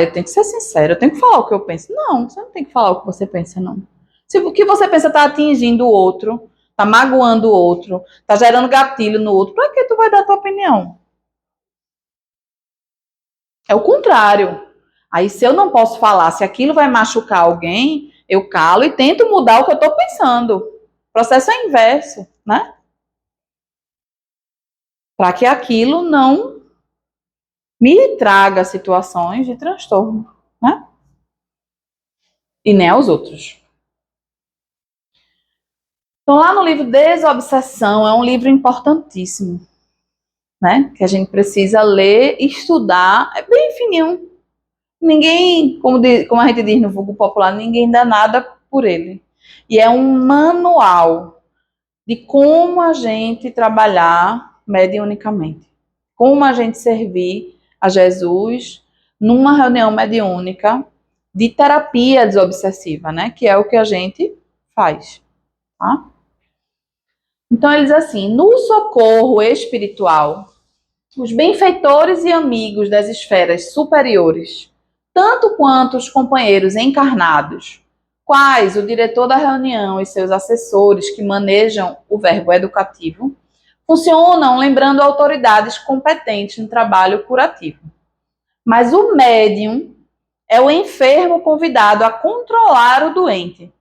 Eu tenho que ser sincero, eu tenho que falar o que eu penso. Não, você não tem que falar o que você pensa, não. Se o que você pensa está atingindo o outro, está magoando o outro, está gerando gatilho no outro, para que tu vai dar a tua opinião? É o contrário. Aí, se eu não posso falar, se aquilo vai machucar alguém, eu calo e tento mudar o que eu estou pensando. O processo é inverso, né? Para que aquilo não me traga situações de transtorno, né? E nem aos outros. Então, lá no livro Desobsessão, é um livro importantíssimo, né? Que a gente precisa ler e estudar. É bem fininho. Ninguém, como a gente diz no vulgo popular, ninguém dá nada por ele. E é um manual de como a gente trabalhar mediunicamente. Como a gente servir a Jesus numa reunião mediúnica de terapia desobsessiva, né? Que é o que a gente faz, tá? Então, ele diz assim, no socorro espiritual, os benfeitores e amigos das esferas superiores, tanto quanto os companheiros encarnados, quais o diretor da reunião e seus assessores que manejam o verbo educativo, funcionam lembrando autoridades competentes no trabalho curativo. Mas o médium é o enfermo convidado a controlar o doente,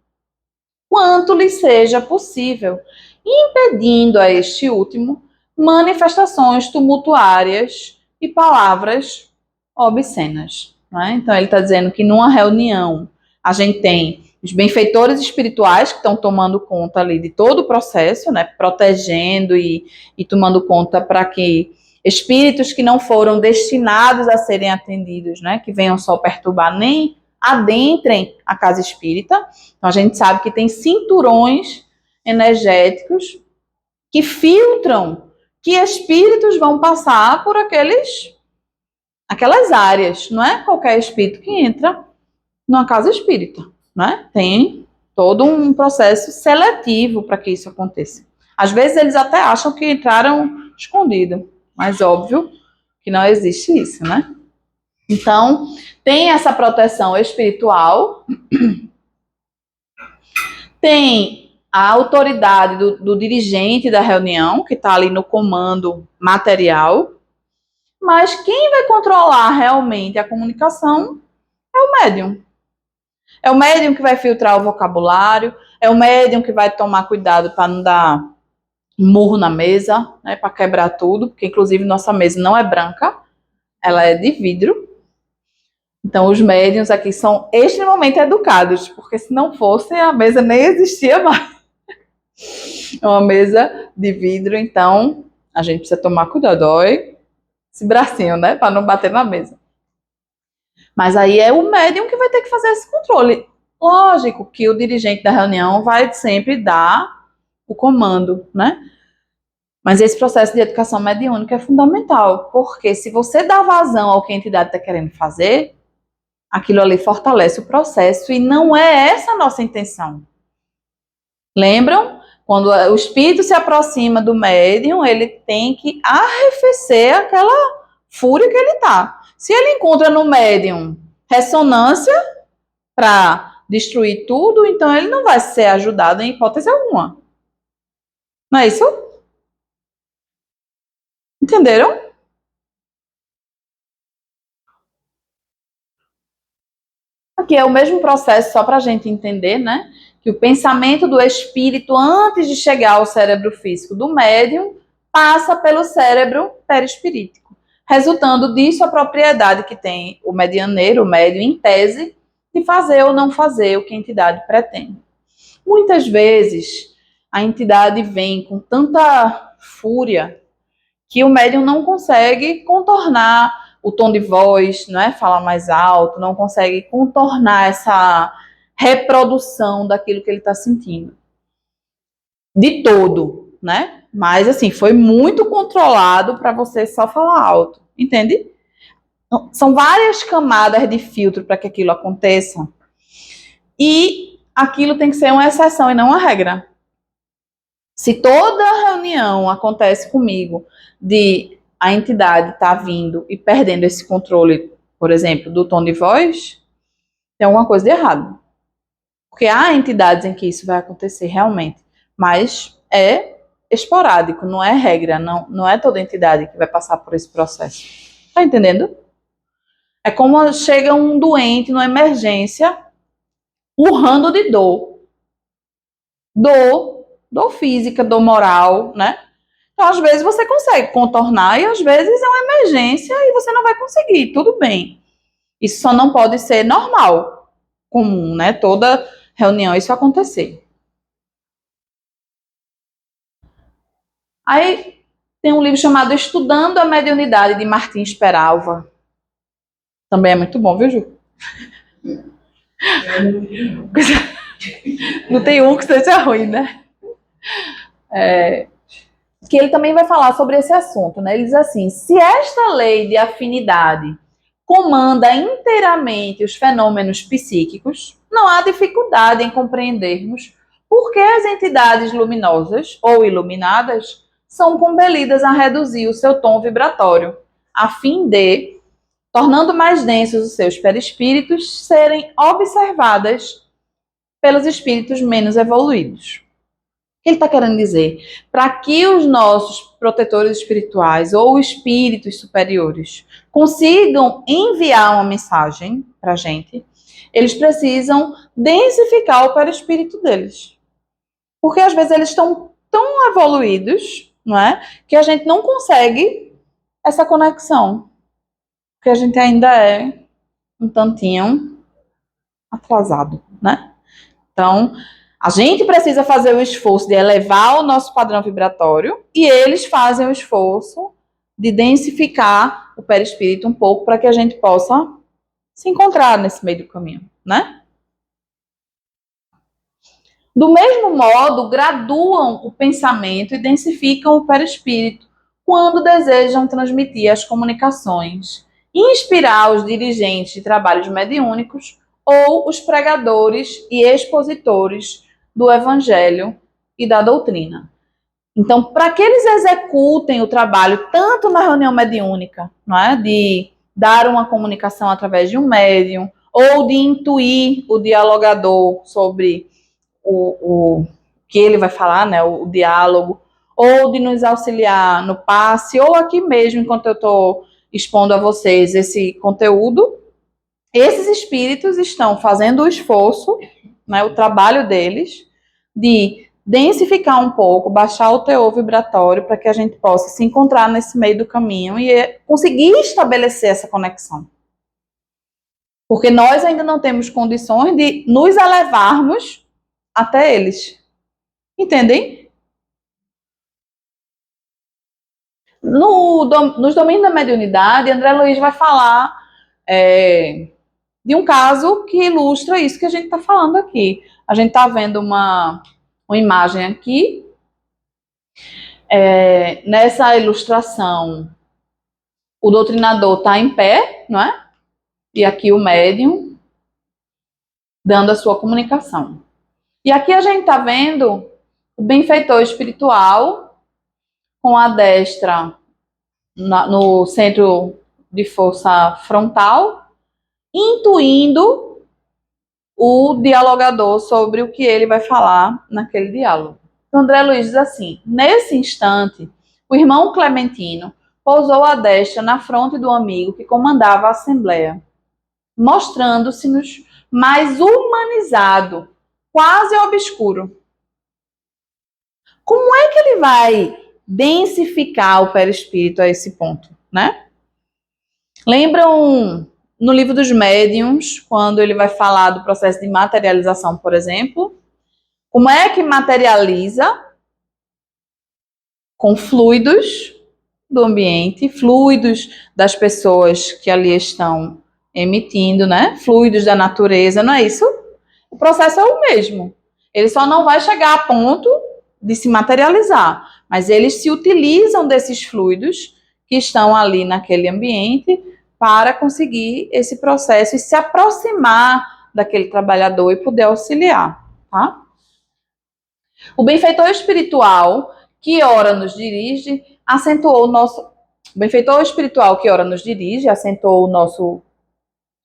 quanto lhe seja possível, impedindo a este último manifestações tumultuárias e palavras obscenas. Né? Então, ele está dizendo que numa reunião a gente tem os benfeitores espirituais que estão tomando conta ali de todo o processo, né? Protegendo e tomando conta para que espíritos que não foram destinados a serem atendidos, né? Que venham só perturbar, nem adentrem a casa espírita. Então, a gente sabe que tem cinturões energéticos que filtram que espíritos vão passar por aquelas áreas. Não é qualquer espírito que entra numa casa espírita, né? Tem todo um processo seletivo para que isso aconteça. Às vezes eles até acham que entraram escondido, mas óbvio que não existe isso, né? Então, tem essa proteção espiritual, tem a autoridade do dirigente da reunião, que está ali no comando material, mas quem vai controlar realmente a comunicação é o médium. É o médium que vai filtrar o vocabulário, é o médium que vai tomar cuidado para não dar murro na mesa, né, para quebrar tudo, porque inclusive nossa mesa não é branca, ela é de vidro. Então os médiuns aqui são extremamente educados, porque se não fossem a mesa nem existia mais. É uma mesa de vidro, então a gente precisa tomar cuidado, olha esse bracinho, né, para não bater na mesa. Mas aí é o médium que vai ter que fazer esse controle. Lógico que o dirigente da reunião vai sempre dar o comando, né? Mas esse processo de educação mediúnica é fundamental, porque se você dá vazão ao que a entidade está querendo fazer, aquilo ali fortalece o processo e não é essa a nossa intenção. Lembram? Quando o espírito se aproxima do médium, ele tem que arrefecer aquela fúria que ele está. Se ele encontra no médium ressonância para destruir tudo, então ele não vai ser ajudado em hipótese alguma. Não é isso? Entenderam? Aqui é o mesmo processo, só para a gente entender, né? Que o pensamento do espírito, antes de chegar ao cérebro físico do médium, passa pelo cérebro perispirítico, resultando disso a propriedade que tem o medianeiro, o médium, em tese, de fazer ou não fazer o que a entidade pretende. Muitas vezes, a entidade vem com tanta fúria que o médium não consegue contornar o tom de voz, não é? Falar mais alto, não consegue contornar essa reprodução daquilo que ele está sentindo. De todo, né? Mas, assim, foi muito controlado para você só falar alto, entende? São várias camadas de filtro para que aquilo aconteça. E aquilo tem que ser uma exceção e não uma regra. Se toda reunião acontece comigo de a entidade estar vindo e perdendo esse controle, por exemplo, do tom de voz, tem alguma coisa de errado. Porque há entidades em que isso vai acontecer realmente, mas é esporádico, não é regra, não é toda entidade que vai passar por esse processo. Tá entendendo? É como chega um doente numa emergência, urrando de dor. Dor física, dor moral, né? Então, às vezes você consegue contornar e às vezes é uma emergência e você não vai conseguir, tudo bem. Isso só não pode ser normal, comum, né? Toda reunião isso acontecer. Aí tem um livro chamado Estudando a Mediunidade, de Martins Peralva. Também é muito bom, viu, Ju? Não tem um que seja ruim, né? Que ele também vai falar sobre esse assunto, né? Ele diz assim: se esta lei de afinidade comanda inteiramente os fenômenos psíquicos, não há dificuldade em compreendermos por que as entidades luminosas ou iluminadas são compelidas a reduzir o seu tom vibratório, a fim de, tornando mais densos os seus perispíritos, serem observadas pelos espíritos menos evoluídos. O que ele está querendo dizer? Para que os nossos protetores espirituais ou espíritos superiores consigam enviar uma mensagem para a gente, eles precisam densificar o perispírito deles. Porque às vezes eles estão tão evoluídos, não é? Que a gente não consegue essa conexão. Porque a gente ainda é um tantinho atrasado, né? Então, a gente precisa fazer o esforço de elevar o nosso padrão vibratório e eles fazem o esforço de densificar o perispírito um pouco para que a gente possa se encontrar nesse meio do caminho, né? Do mesmo modo, graduam o pensamento e densificam o perispírito quando desejam transmitir as comunicações, inspirar os dirigentes de trabalhos mediúnicos ou os pregadores e expositores do evangelho e da doutrina. Então, para que eles executem o trabalho tanto na reunião mediúnica, não é? De dar uma comunicação através de um médium, ou de intuir o dialogador sobre o que ele vai falar, né, o diálogo, ou de nos auxiliar no passe, ou aqui mesmo, enquanto eu estou expondo a vocês esse conteúdo, esses espíritos estão fazendo o esforço, né, o trabalho deles, de densificar um pouco, baixar o teor vibratório para que a gente possa se encontrar nesse meio do caminho e conseguir estabelecer essa conexão. Porque nós ainda não temos condições de nos elevarmos até eles. Entendem? Nos domínios da mediunidade, André Luiz vai falar de um caso que ilustra isso que a gente está falando aqui. A gente está vendo uma imagem aqui. Nessa ilustração, o doutrinador está em pé, não é? E aqui o médium dando a sua comunicação. E aqui a gente está vendo o benfeitor espiritual com a destra no centro de força frontal, intuindo o dialogador sobre o que ele vai falar naquele diálogo. Então, André Luiz diz assim: nesse instante, o irmão Clementino pousou a destra na fronte do amigo que comandava a assembleia, mostrando-se-nos mais humanizado, quase obscuro. Como é que ele vai densificar o perispírito a esse ponto, né? Lembram no livro dos médiuns, quando ele vai falar do processo de materialização, por exemplo? Como é que materializa? Com fluidos do ambiente, fluidos das pessoas que ali estão emitindo, né? Fluidos da natureza, não é isso? O processo é o mesmo. Ele só não vai chegar a ponto de se materializar, mas eles se utilizam desses fluidos que estão ali naquele ambiente para conseguir esse processo e se aproximar daquele trabalhador e poder auxiliar, tá? O benfeitor espiritual que ora nos dirige, acentuou o nosso... O benfeitor espiritual que ora nos dirige, acentuou o nosso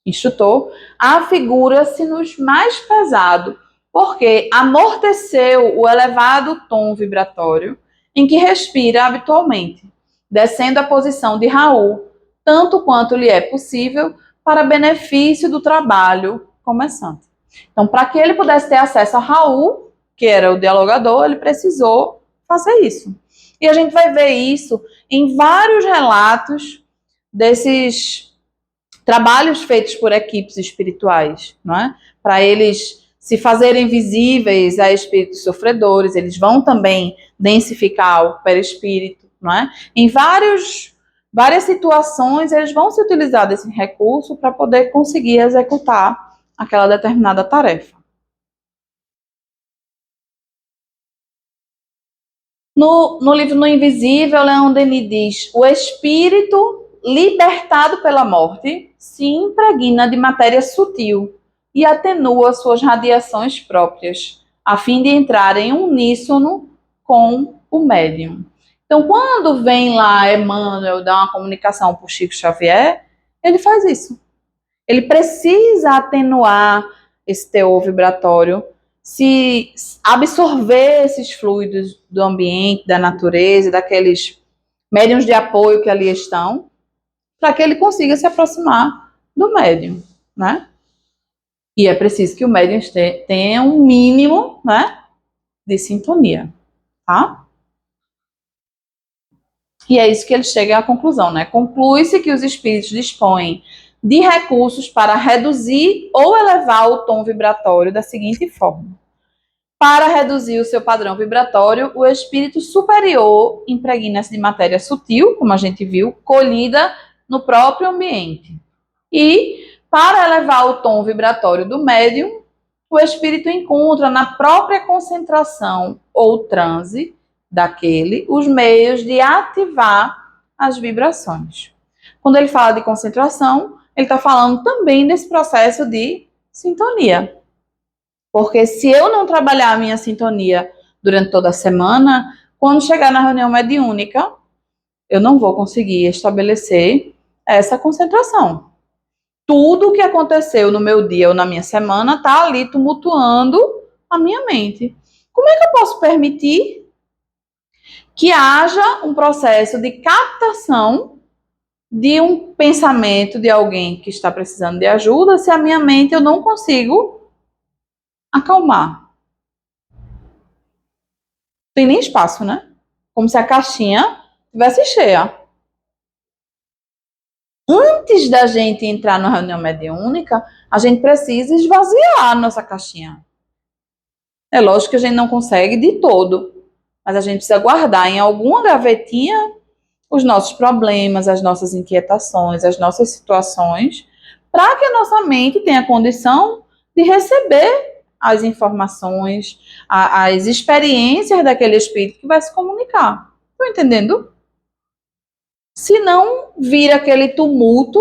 instrutor, afigura-se-nos mais pesado, porque amorteceu o elevado tom vibratório em que respira habitualmente, descendo a posição de Raul, tanto quanto lhe é possível, para benefício do trabalho começante. Então, para que ele pudesse ter acesso a Raul, que era o dialogador, ele precisou fazer isso. E a gente vai ver isso em vários relatos desses trabalhos feitos por equipes espirituais, não é? Para eles se fazerem visíveis a espíritos sofredores, eles vão também densificar o perispírito, não é? Em várias situações, eles vão se utilizar desse recurso para poder conseguir executar aquela determinada tarefa. No livro No Invisível, Leon Denis diz: o espírito libertado pela morte se impregna de matéria sutil e atenua suas radiações próprias, a fim de entrar em uníssono com o médium. Então, quando vem lá Emmanuel dar uma comunicação para o Chico Xavier, ele faz isso. Ele precisa atenuar esse teor vibratório, se absorver esses fluidos do ambiente, da natureza, daqueles médiuns de apoio que ali estão, para que ele consiga se aproximar do médium, né? E é preciso que o médium tenha um mínimo, né, de sintonia, tá? E é isso que ele chega à conclusão, né? Conclui-se que os espíritos dispõem de recursos para reduzir ou elevar o tom vibratório da seguinte forma: para reduzir o seu padrão vibratório, o espírito superior impregna-se de matéria sutil, como a gente viu, colhida no próprio ambiente. E, para elevar o tom vibratório do médium, o espírito encontra na própria concentração ou transe daquele os meios de ativar as vibrações. Quando ele fala de concentração, ele está falando também desse processo de sintonia. Porque se eu não trabalhar a minha sintonia durante toda a semana, quando chegar na reunião mediúnica, eu não vou conseguir estabelecer essa concentração. Tudo o que aconteceu no meu dia ou na minha semana está ali tumultuando a minha mente. Como é que eu posso permitir que haja um processo de captação de um pensamento de alguém que está precisando de ajuda se a minha mente eu não consigo acalmar? Não tem nem espaço, né? Como se a caixinha estivesse cheia. Antes da gente entrar na reunião mediúnica, a gente precisa esvaziar a nossa caixinha. É lógico que a gente não consegue de todo, mas a gente precisa guardar em alguma gavetinha os nossos problemas, as nossas inquietações, as nossas situações, para que a nossa mente tenha condição de receber as informações, as experiências daquele espírito que vai se comunicar. Estão entendendo? Se não vira aquele tumulto,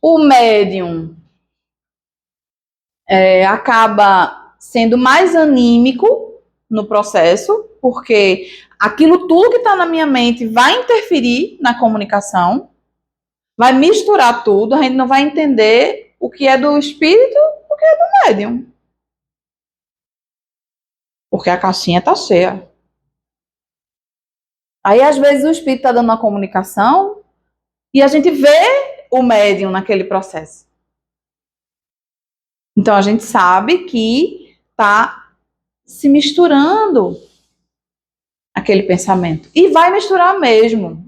o médium acaba sendo mais anímico no processo, porque aquilo tudo que está na minha mente vai interferir na comunicação, vai misturar tudo, a gente não vai entender o que é do espírito, o que é do médium. Porque a caixinha está cheia. Aí, às vezes, o espírito está dando uma comunicação e a gente vê o médium naquele processo. Então, a gente sabe que está se misturando aquele pensamento. E vai misturar mesmo.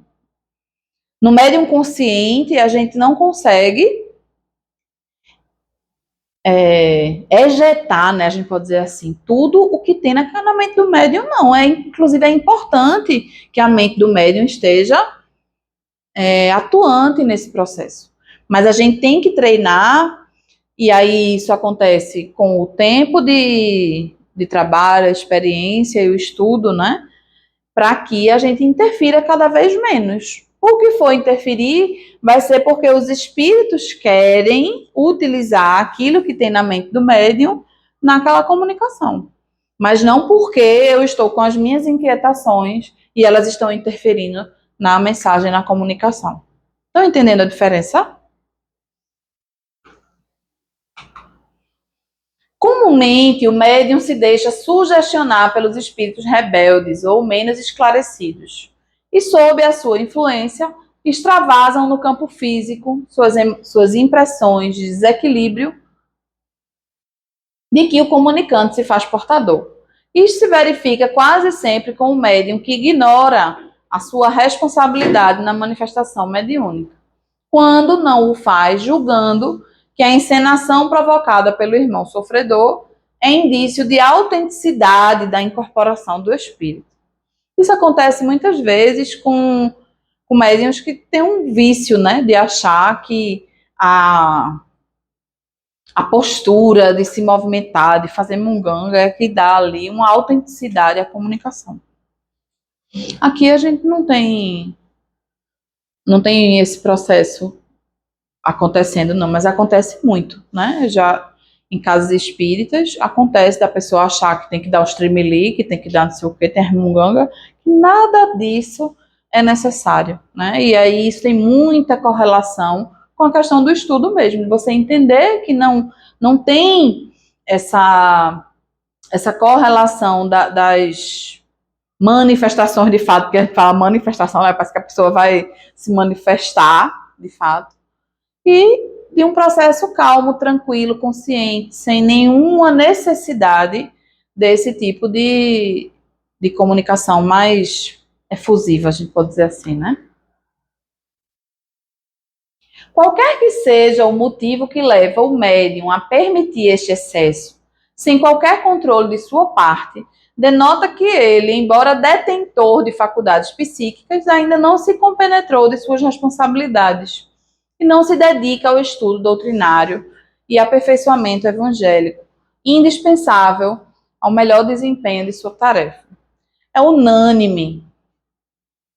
No médium consciente, a gente não consegue ejetar, né? A gente pode dizer assim, tudo o que tem na mente do médium, não. Inclusive, é importante que a mente do médium esteja atuante nesse processo. Mas a gente tem que treinar, e aí isso acontece com o tempo de trabalho, a experiência e o estudo, né? Para que a gente interfira cada vez menos. O que for interferir vai ser porque os espíritos querem utilizar aquilo que tem na mente do médium naquela comunicação. Mas não porque eu estou com as minhas inquietações e elas estão interferindo na mensagem, na comunicação. Estão entendendo a diferença? Comumente, o médium se deixa sugestionar pelos espíritos rebeldes ou menos esclarecidos. E, sob a sua influência, extravasam no campo físico suas impressões de desequilíbrio de que o comunicante se faz portador. Isto se verifica quase sempre com o médium que ignora a sua responsabilidade na manifestação mediúnica, quando não o faz julgando que a encenação provocada pelo irmão sofredor é indício de autenticidade da incorporação do espírito. Isso acontece muitas vezes com médiuns que têm um vício, né, de achar que a postura de se movimentar, de fazer munganga, é que dá ali uma autenticidade à comunicação. Aqui a gente não tem esse processo acontecendo, não, mas acontece muito, né? Já em casas espíritas, acontece da pessoa achar que tem que dar os tremeli, que tem que dar não sei o que, tem munganga, que nada disso é necessário, né? E aí isso tem muita correlação com a questão do estudo mesmo, de você entender que não tem essa correlação das manifestações de fato, porque a gente fala manifestação, né? Parece que a pessoa vai se manifestar de fato, e de um processo calmo, tranquilo, consciente, sem nenhuma necessidade desse tipo de comunicação mais efusiva, a gente pode dizer assim, né? Qualquer que seja o motivo que leva o médium a permitir este excesso, sem qualquer controle de sua parte, denota que ele, embora detentor de faculdades psíquicas, ainda não se compenetrou de suas responsabilidades e não se dedica ao estudo doutrinário e aperfeiçoamento evangélico, indispensável ao melhor desempenho de sua tarefa. É unânime,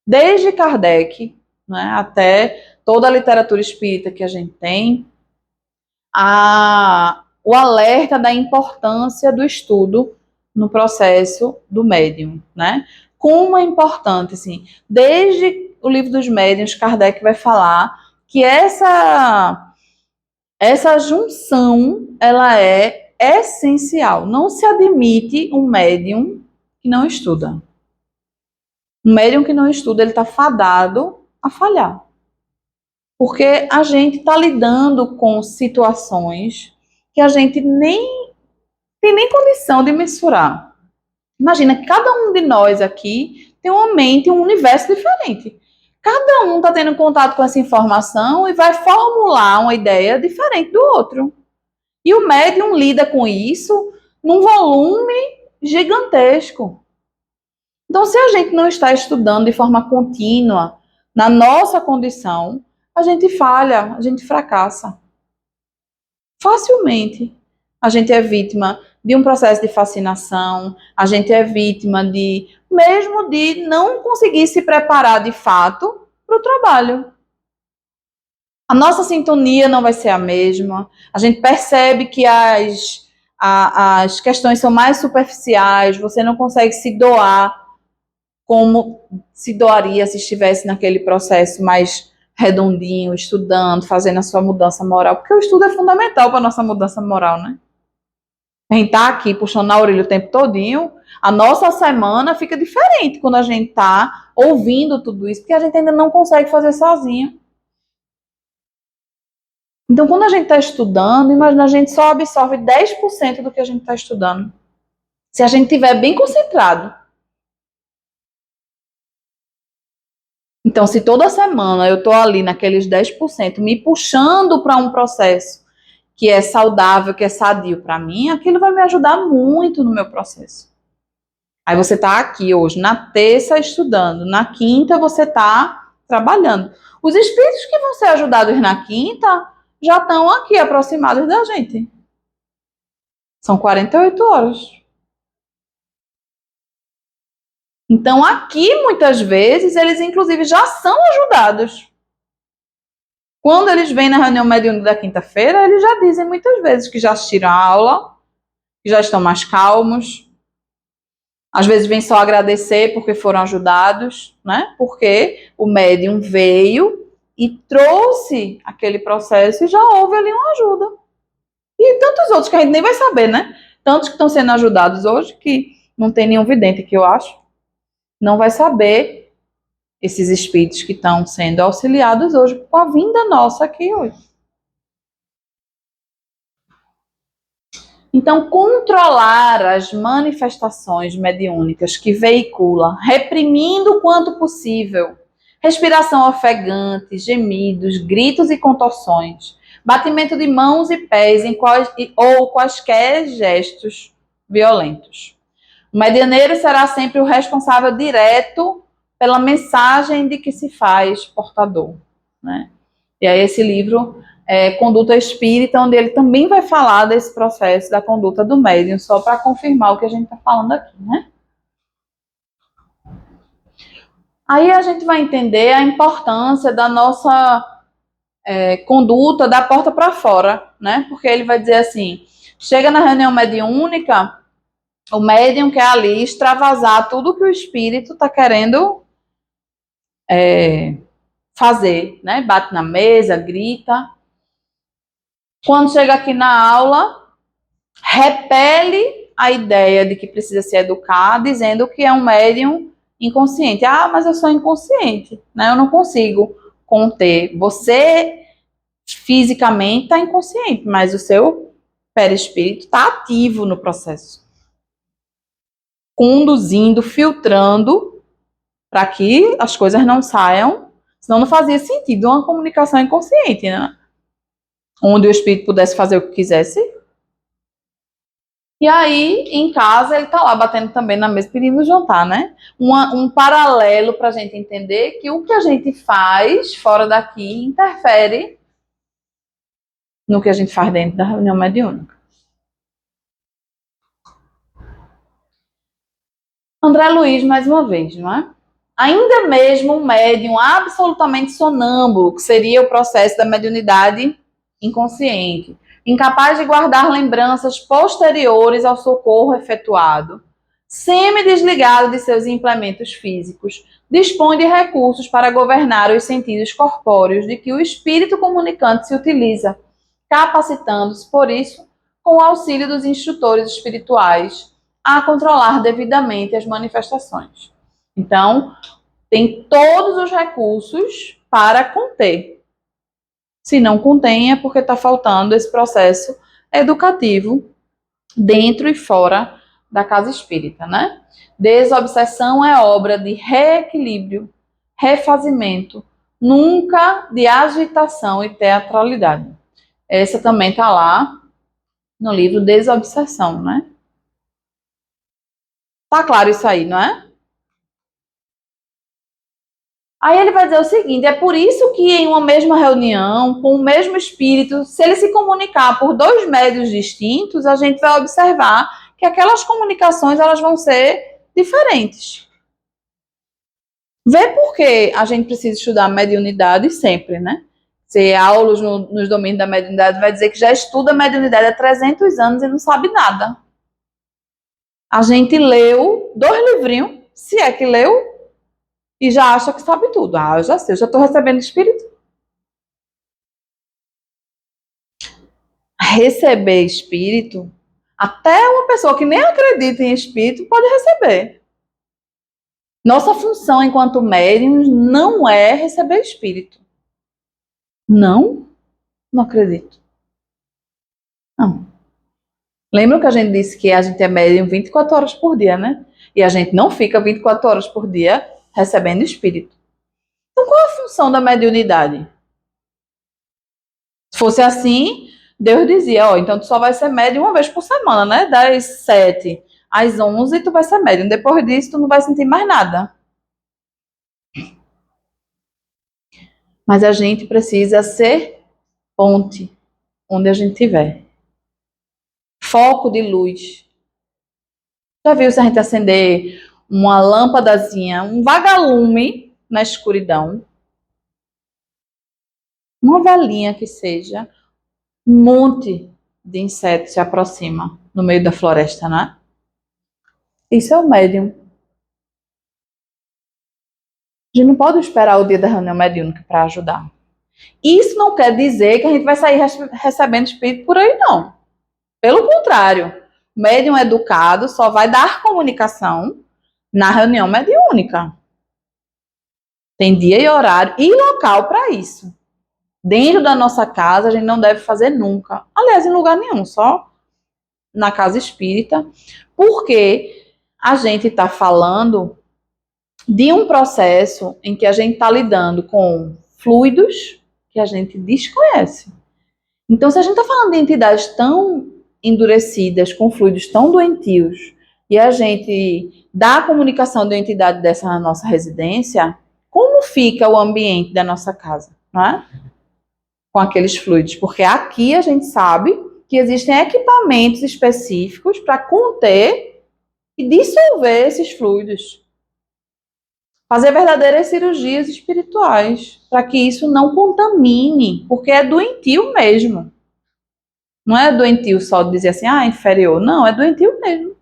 desde Kardec, né, até toda a literatura espírita que a gente tem, o alerta da importância do estudo no processo do médium, né? Como é importante, assim, desde o Livro dos Médiuns, Kardec vai falar que essa junção, ela é essencial. Não se admite um médium que não estuda. Um médium que não estuda, ele está fadado a falhar. Porque a gente está lidando com situações que a gente nem tem nem condição de mensurar. Imagina que cada um de nós aqui tem uma mente, um universo diferente. Cada um está tendo contato com essa informação e vai formular uma ideia diferente do outro. E o médium lida com isso num volume gigantesco. Então, se a gente não está estudando de forma contínua, na nossa condição, a gente falha, a gente fracassa. Facilmente. A gente é vítima de um processo de fascinação, a gente é vítima mesmo de não conseguir se preparar de fato para o trabalho. A nossa sintonia não vai ser a mesma, a gente percebe que as questões são mais superficiais, você não consegue se doar como se doaria se estivesse naquele processo mais redondinho, estudando, fazendo a sua mudança moral, porque o estudo é fundamental para a nossa mudança moral, né? A gente tá aqui puxando a orelha o tempo todinho, a nossa semana fica diferente quando a gente tá ouvindo tudo isso, porque a gente ainda não consegue fazer sozinho. Então, quando a gente está estudando, imagina, a gente só absorve 10% do que a gente está estudando. Se a gente estiver bem concentrado. Então, se toda semana eu estou ali naqueles 10%, me puxando para um processo que é saudável, que é sadio para mim, aquilo vai me ajudar muito no meu processo. Aí você está aqui hoje, na terça, estudando. Na quinta, você está trabalhando. Os espíritos que vão ser ajudados na quinta já estão aqui, aproximados da gente. São 48 horas. Então, aqui, muitas vezes, eles, inclusive, já são ajudados. Quando eles vêm na reunião mediúnica da quinta-feira, eles já dizem muitas vezes que já assistiram a aula, que já estão mais calmos. Às vezes vêm só agradecer porque foram ajudados, né? Porque o médium veio e trouxe aquele processo e já houve ali uma ajuda. E tantos outros que a gente nem vai saber, né? Tantos que estão sendo ajudados hoje, que não tem nenhum vidente que eu acho, não vai saber esses espíritos que estão sendo auxiliados hoje com a vinda nossa aqui hoje. Então, controlar as manifestações mediúnicas que veicula, reprimindo o quanto possível, respiração ofegante, gemidos, gritos e contorções, batimento de mãos e pés ou quaisquer gestos violentos. O medianeiro será sempre o responsável direto pela mensagem de que se faz portador, né? E aí esse livro é Conduta Espírita, onde ele também vai falar desse processo da conduta do médium, só para confirmar o que a gente está falando aqui, né? Aí a gente vai entender a importância da nossa conduta da porta para fora, né? Porque ele vai dizer assim, chega na reunião mediúnica, o médium quer ali extravasar tudo que o espírito está querendo fazer, né? Bate na mesa, grita. Quando chega aqui na aula, repele a ideia de que precisa se educar, dizendo que é um médium inconsciente. Ah, mas eu sou inconsciente, né? Eu não consigo conter. Você fisicamente está inconsciente, mas o seu perispírito está ativo no processo, conduzindo, filtrando para que as coisas não saiam. Senão não fazia sentido uma comunicação inconsciente, né? Onde o espírito pudesse fazer o que quisesse. E aí, em casa, ele tá lá batendo também na mesa, pedindo jantar, né? Um paralelo para a gente entender que o que a gente faz fora daqui interfere no que a gente faz dentro da reunião mediúnica. André Luiz, mais uma vez, não é? Ainda mesmo um médium absolutamente sonâmbulo, que seria o processo da mediunidade inconsciente, incapaz de guardar lembranças posteriores ao socorro efetuado, semi-desligado de seus implementos físicos, dispõe de recursos para governar os sentidos corpóreos de que o espírito comunicante se utiliza, capacitando-se, por isso, com o auxílio dos instrutores espirituais, a controlar devidamente as manifestações. Então, tem todos os recursos para conter. Se não contém, é porque está faltando esse processo educativo dentro e fora da casa espírita, né? Desobsessão é obra de reequilíbrio, refazimento, nunca de agitação e teatralidade. Essa também está lá no livro Desobsessão, né? Tá claro isso aí, não é? Aí ele vai dizer o seguinte, é por isso que em uma mesma reunião, com o mesmo espírito, se ele se comunicar por dois médios distintos, a gente vai observar que aquelas comunicações elas vão ser diferentes. Vê por que a gente precisa estudar mediunidade sempre, né? Se aulas nos domínios da mediunidade vai dizer que já estuda mediunidade há 300 anos e não sabe nada. A gente leu 2 livrinhos, se é que leu, e já acha que sabe tudo. Ah, eu já sei, eu já estou recebendo espírito. Receber espírito, até uma pessoa que nem acredita em espírito pode receber. Nossa função enquanto médiums não é receber espírito. Não acredito. Não. Lembra que a gente disse que a gente é médium 24 horas por dia, né? E a gente não fica 24 horas por dia recebendo espírito. Então, qual é a função da mediunidade? Se fosse assim, Deus dizia, ó, então tu só vai ser médium uma vez por semana, né? Das 7 às 11 tu vai ser médium. Depois disso, tu não vai sentir mais nada. Mas a gente precisa ser ponte onde a gente estiver. Foco de luz. Já viu se a gente acender uma lâmpadazinha, um vagalume na escuridão? Uma velinha que seja, um monte de insetos se aproxima no meio da floresta, né? Isso é o médium. A gente não pode esperar o dia da reunião mediúnica para ajudar. Isso não quer dizer que a gente vai sair recebendo espírito por aí, não. Pelo contrário, o médium educado só vai dar comunicação na reunião mediúnica. Tem dia e horário e local para isso. Dentro da nossa casa, a gente não deve fazer nunca. Aliás, em lugar nenhum, só na casa espírita, porque a gente está falando de um processo em que a gente está lidando com fluidos que a gente desconhece. Então, se a gente está falando de entidades tão endurecidas, com fluidos tão doentios, e a gente dá a comunicação de uma entidade dessa na nossa residência, como fica o ambiente da nossa casa, não é? Com aqueles fluidos? Porque aqui a gente sabe que existem equipamentos específicos para conter e dissolver esses fluidos. Fazer verdadeiras cirurgias espirituais, para que isso não contamine, porque é doentio mesmo. Não é doentio só de dizer assim, inferior. Não, é doentio mesmo.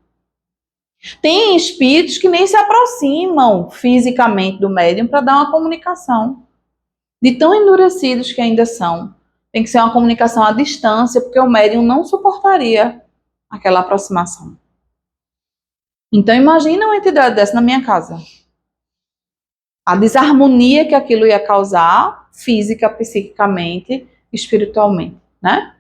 Tem espíritos que nem se aproximam fisicamente do médium para dar uma comunicação. De tão endurecidos que ainda são. Tem que ser uma comunicação à distância, porque o médium não suportaria aquela aproximação. Então, imagina uma entidade dessa na minha casa. A desarmonia que aquilo ia causar, física, psiquicamente, espiritualmente, né?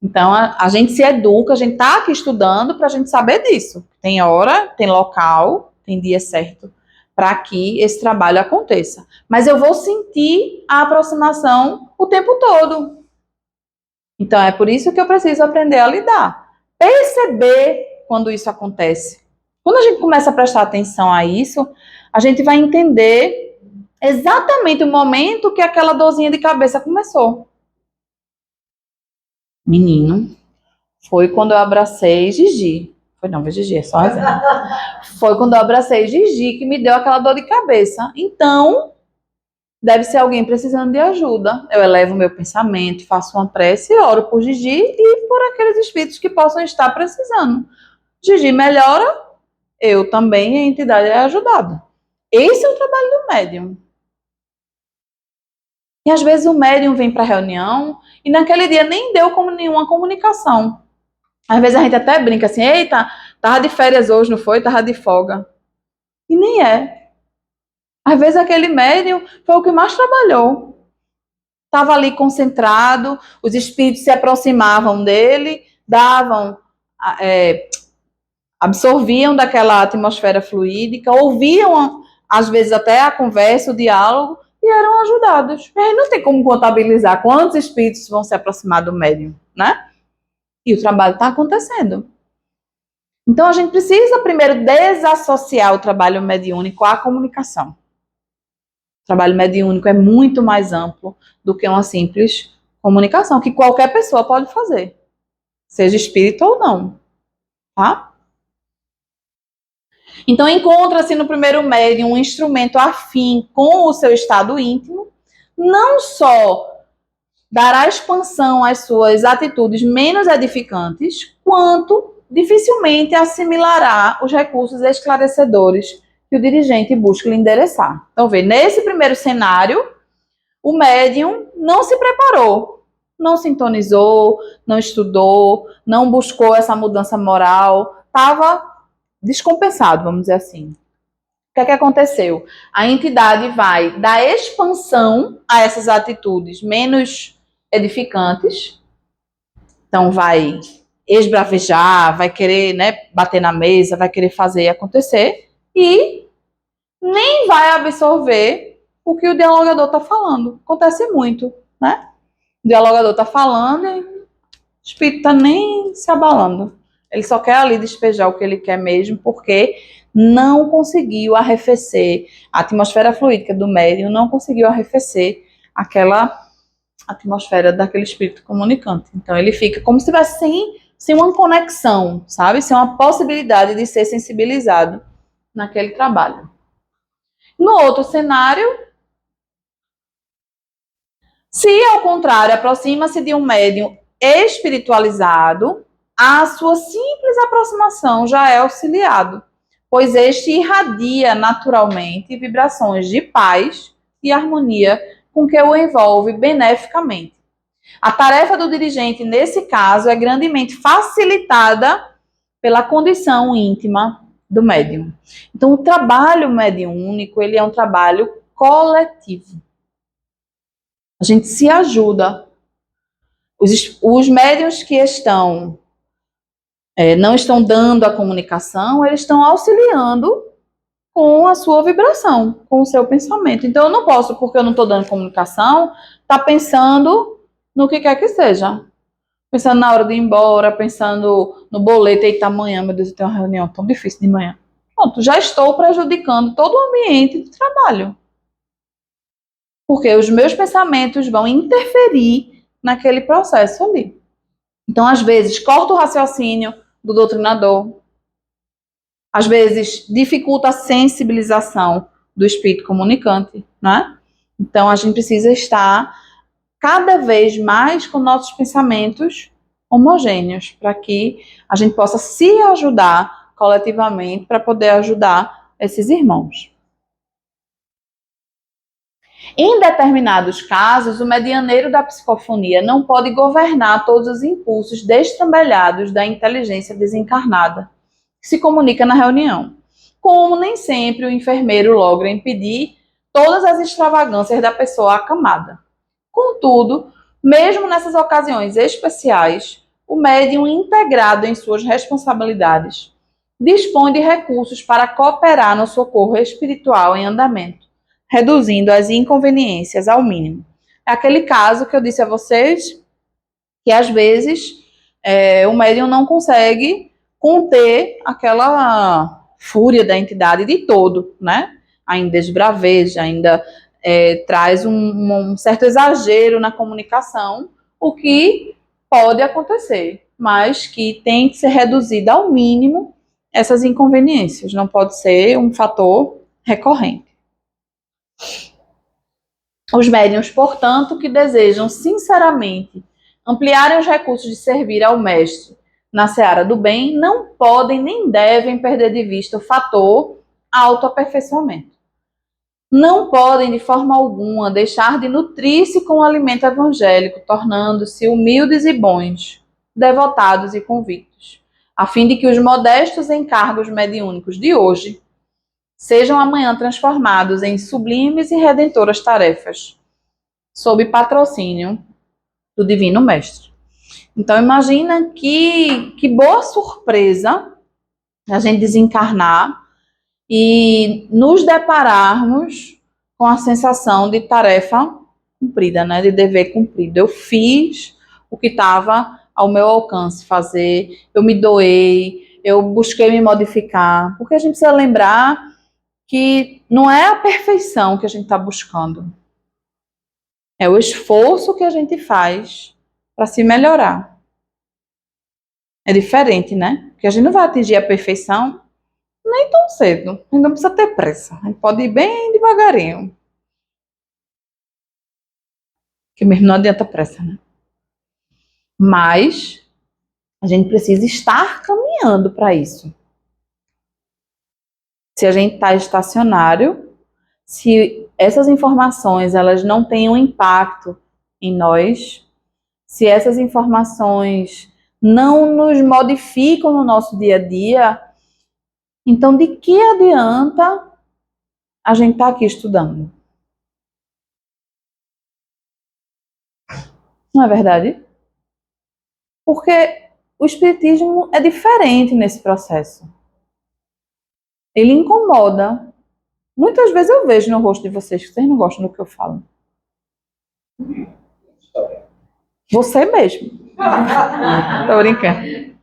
Então, a gente se educa, a gente está aqui estudando para a gente saber disso. Tem hora, tem local, tem dia certo para que esse trabalho aconteça. Mas eu vou sentir a aproximação o tempo todo. Então, é por isso que eu preciso aprender a lidar. Perceber quando isso acontece. Quando a gente começa a prestar atenção a isso, a gente vai entender exatamente o momento que aquela dorzinha de cabeça começou. Menino, foi quando eu abracei Gigi. Foi não, Gigi, é só resenha. Foi quando eu abracei Gigi que me deu aquela dor de cabeça. Então, deve ser alguém precisando de ajuda. Eu elevo meu pensamento, faço uma prece, oro por Gigi e por aqueles espíritos que possam estar precisando. Gigi melhora, eu também, a entidade é ajudada. Esse é o trabalho do médium. E às vezes o médium vem para a reunião e naquele dia nem deu como nenhuma comunicação. Às vezes a gente até brinca assim, eita, tava de férias hoje, não foi? Tava de folga. E nem é. Às vezes aquele médium foi o que mais trabalhou. Estava ali concentrado, os espíritos se aproximavam dele, davam, absorviam daquela atmosfera fluídica, ouviam às vezes até a conversa, o diálogo, e eram ajudados. E aí não tem como contabilizar quantos espíritos vão se aproximar do médium, né? E o trabalho está acontecendo. Então a gente precisa primeiro desassociar o trabalho mediúnico à comunicação. O trabalho mediúnico é muito mais amplo do que uma simples comunicação, que qualquer pessoa pode fazer, seja espírito ou não, tá? Então encontra-se no primeiro médium um instrumento afim com o seu estado íntimo, não só dará expansão às suas atitudes menos edificantes, quanto dificilmente assimilará os recursos esclarecedores que o dirigente busca lhe endereçar. Então, nesse primeiro cenário, o médium não se preparou, não sintonizou, não estudou, não buscou essa mudança moral, estava descompensado, vamos dizer assim. O que aconteceu? A entidade vai dar expansão a essas atitudes menos edificantes, então vai esbravejar, vai querer, né, bater na mesa, vai querer fazer acontecer e nem vai absorver o que o dialogador está falando. Acontece muito, né? O dialogador está falando e o espírito está nem se abalando. Ele só quer ali despejar o que ele quer mesmo, porque não conseguiu arrefecer a atmosfera fluídica do médium, não conseguiu arrefecer aquela atmosfera daquele espírito comunicante. Então ele fica como se tivesse sem uma conexão, sabe? Sem uma possibilidade de ser sensibilizado naquele trabalho. No outro cenário, se ao contrário aproxima-se de um médium espiritualizado, a sua simples aproximação já é auxiliado, pois este irradia naturalmente vibrações de paz e harmonia com que o envolve beneficamente. A tarefa do dirigente, nesse caso, é grandemente facilitada pela condição íntima do médium. Então, o trabalho mediúnico, ele é um trabalho coletivo. A gente se ajuda. Os médiuns que não estão dando a comunicação, eles estão auxiliando com a sua vibração, com o seu pensamento. Então, eu não posso, porque eu não estou dando comunicação, estar pensando no que quer que seja. Pensando na hora de ir embora, pensando no boleto, eita, amanhã, meu Deus, eu tenho uma reunião tão difícil de manhã. Pronto, já estou prejudicando todo o ambiente de trabalho. Porque os meus pensamentos vão interferir naquele processo ali. Então, às vezes, corta o raciocínio do doutrinador. Às vezes, dificulta a sensibilização do espírito comunicante, né? Então, a gente precisa estar cada vez mais com nossos pensamentos homogêneos, para que a gente possa se ajudar coletivamente para poder ajudar esses irmãos. Em determinados casos, o medianeiro da psicofonia não pode governar todos os impulsos destrambelhados da inteligência desencarnada, que se comunica na reunião. Como nem sempre o enfermeiro logra impedir todas as extravagâncias da pessoa acamada. Contudo, mesmo nessas ocasiões especiais, o médium integrado em suas responsabilidades dispõe de recursos para cooperar no socorro espiritual em andamento, reduzindo as inconveniências ao mínimo. É aquele caso que eu disse a vocês, que às vezes o médium não consegue conter aquela fúria da entidade de todo, né? Ainda esbraveja, ainda traz um certo exagero na comunicação, o que pode acontecer, mas que tem que ser reduzido ao mínimo essas inconveniências, não pode ser um fator recorrente. Os médiuns, portanto, que desejam sinceramente ampliarem os recursos de servir ao mestre na seara do bem, não podem nem devem perder de vista o fator autoaperfeiçoamento. Não podem, de forma alguma, deixar de nutrir-se com o alimento evangélico, tornando-se humildes e bons, devotados e convictos, a fim de que os modestos encargos mediúnicos de hoje sejam amanhã transformados em sublimes e redentoras tarefas, sob patrocínio do Divino Mestre. Então, imagina que boa surpresa a gente desencarnar e nos depararmos com a sensação de tarefa cumprida, né? De dever cumprido. Eu fiz o que estava ao meu alcance fazer, eu me doei, eu busquei me modificar, porque a gente precisa lembrar que não é a perfeição que a gente está buscando, é o esforço que a gente faz para se melhorar. É diferente, né? Porque a gente não vai atingir a perfeição nem tão cedo. A gente não precisa ter pressa. A gente pode ir bem devagarinho. Que mesmo não adianta pressa, né? Mas a gente precisa estar caminhando para isso. Se a gente está estacionário, se essas informações elas não têm um impacto em nós, se essas informações não nos modificam no nosso dia a dia, então de que adianta a gente estar aqui estudando? Não é verdade? Porque o espiritismo é diferente nesse processo. Ele incomoda. Muitas vezes eu vejo no rosto de vocês que vocês não gostam do que eu falo. Você mesmo. Tô brincando.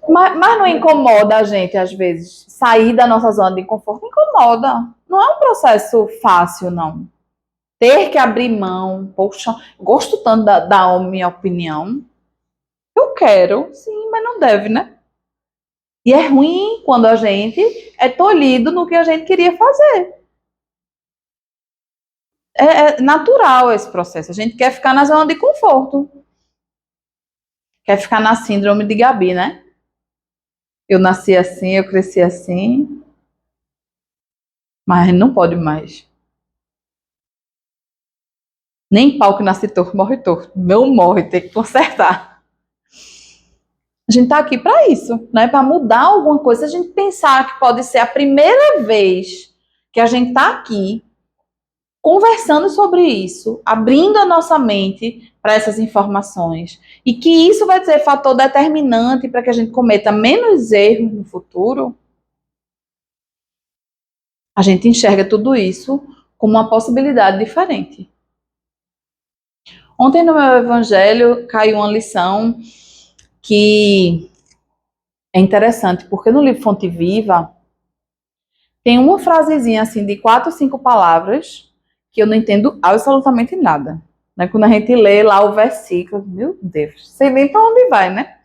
Mas não incomoda a gente, às vezes, sair da nossa zona de conforto? Incomoda. Não é um processo fácil, não. Ter que abrir mão. Poxa, gosto tanto da minha opinião. Eu quero, sim, mas não deve, né? E é ruim quando a gente é tolhido no que a gente queria fazer. É natural esse processo. A gente quer ficar na zona de conforto. Quer ficar na síndrome de Gabi, né? Eu nasci assim, eu cresci assim, mas não pode mais. Nem pau que nasce torto morre torto. Meu morre, tem que consertar. A gente tá aqui para isso, né? Para mudar alguma coisa. Se a gente pensar que pode ser a primeira vez que a gente tá aqui conversando sobre isso, abrindo a nossa mente para essas informações, e que isso vai ser fator determinante para que a gente cometa menos erros no futuro, a gente enxerga tudo isso como uma possibilidade diferente. Ontem no meu evangelho caiu uma lição que é interessante, porque no livro Fonte Viva tem uma frasezinha assim de 4 ou 5 palavras que eu não entendo absolutamente nada. Né? Quando a gente lê lá o versículo, meu Deus, sei nem para onde vai, né?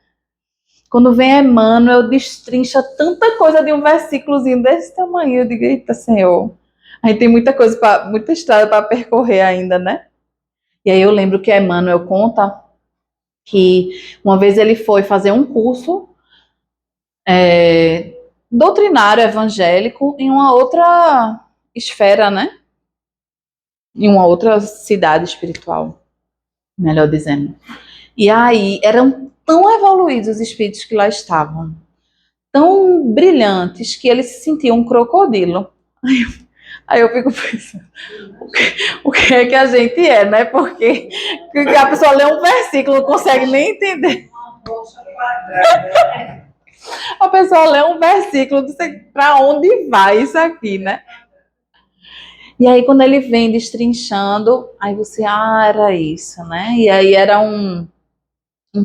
Quando vem Emmanuel, destrincha tanta coisa de um versículozinho desse tamanho, eu digo, eita Senhor, a gente tem muita coisa, muita estrada para percorrer ainda, né? E aí eu lembro que Emmanuel conta que uma vez ele foi fazer um curso doutrinário evangélico em uma outra esfera, né? Em uma outra cidade espiritual, melhor dizendo. E aí eram tão evoluídos os espíritos que lá estavam, tão brilhantes, que ele se sentia um crocodilo. Aí eu fico pensando, o que é que a gente é, né? Porque a pessoa lê um versículo, não consegue nem entender. A pessoa lê um versículo, não sei para onde vai isso aqui, né? E aí quando ele vem destrinchando, aí você, era isso, né? E aí era um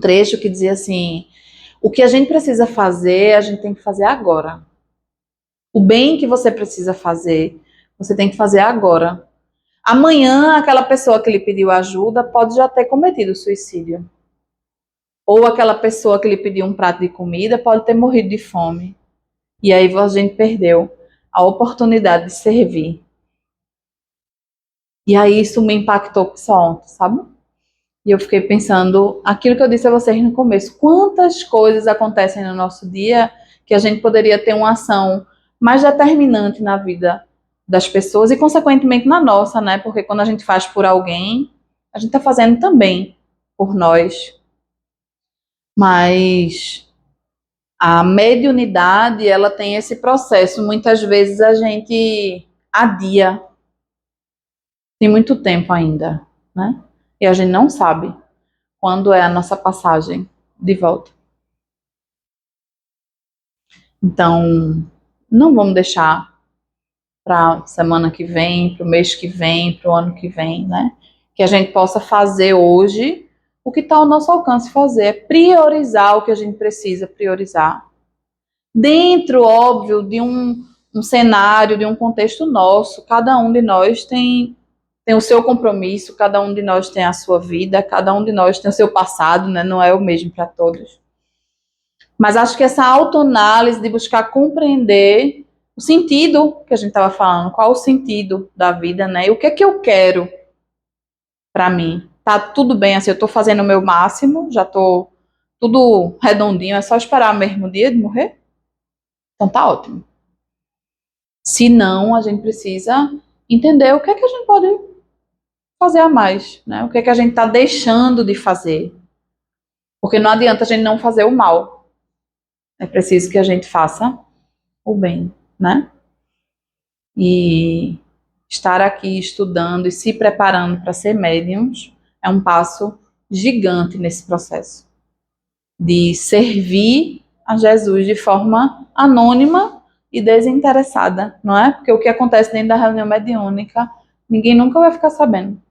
trecho que dizia assim, o que a gente precisa fazer, a gente tem que fazer agora. O bem que você precisa fazer, você tem que fazer agora. Amanhã, aquela pessoa que lhe pediu ajuda pode já ter cometido suicídio. Ou aquela pessoa que lhe pediu um prato de comida pode ter morrido de fome. E aí a gente perdeu a oportunidade de servir. E aí isso me impactou só ontem, sabe? E eu fiquei pensando, aquilo que eu disse a vocês no começo, quantas coisas acontecem no nosso dia que a gente poderia ter uma ação mais determinante na vida das pessoas e, consequentemente, na nossa, né? Porque quando a gente faz por alguém, a gente está fazendo também por nós. Mas a mediunidade, ela tem esse processo. Muitas vezes a gente adia. Tem muito tempo ainda, né? E a gente não sabe quando é a nossa passagem de volta. Então, não vamos deixar para semana que vem, para o mês que vem, para o ano que vem, né? Que a gente possa fazer hoje o que está ao nosso alcance fazer, é priorizar o que a gente precisa priorizar. Dentro, óbvio, de um cenário, de um contexto nosso, cada um de nós tem o seu compromisso, cada um de nós tem a sua vida, cada um de nós tem o seu passado, né? Não é o mesmo para todos. Mas acho que essa autoanálise de buscar compreender o sentido que a gente estava falando, qual o sentido da vida, né? E o que é que eu quero para mim? Tá tudo bem assim, eu estou fazendo o meu máximo, já estou tudo redondinho, é só esperar mesmo o dia de morrer? Então tá ótimo. Se não, a gente precisa entender o que é que a gente pode fazer a mais, né? O que é que a gente está deixando de fazer. Porque não adianta a gente não fazer o mal. É preciso que a gente faça o bem, né? E estar aqui estudando e se preparando para ser médiums é um passo gigante nesse processo de servir a Jesus de forma anônima e desinteressada, não é? Porque o que acontece dentro da reunião mediúnica, ninguém nunca vai ficar sabendo.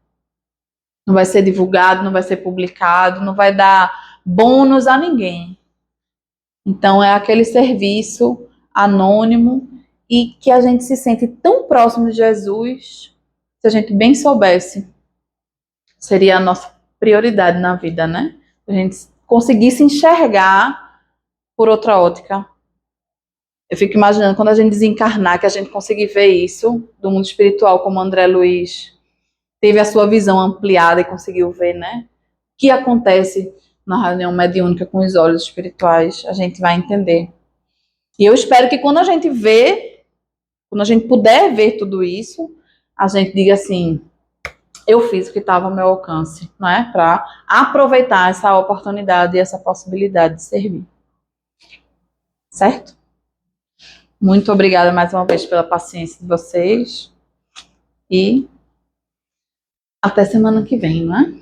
Não vai ser divulgado, não vai ser publicado, não vai dar bônus a ninguém. Então é aquele serviço anônimo e que a gente se sente tão próximo de Jesus, se a gente bem soubesse, seria a nossa prioridade na vida, né? A gente conseguisse enxergar por outra ótica. Eu fico imaginando quando a gente desencarnar, que a gente conseguir ver isso do mundo espiritual, como André Luiz teve a sua visão ampliada e conseguiu ver, né? O que acontece na reunião mediúnica com os olhos espirituais, a gente vai entender. E eu espero que quando a gente vê, quando a gente puder ver tudo isso, a gente diga assim, eu fiz o que estava ao meu alcance, não é? Para aproveitar essa oportunidade e essa possibilidade de servir. Certo? Muito obrigada mais uma vez pela paciência de vocês e até semana que vem, não é?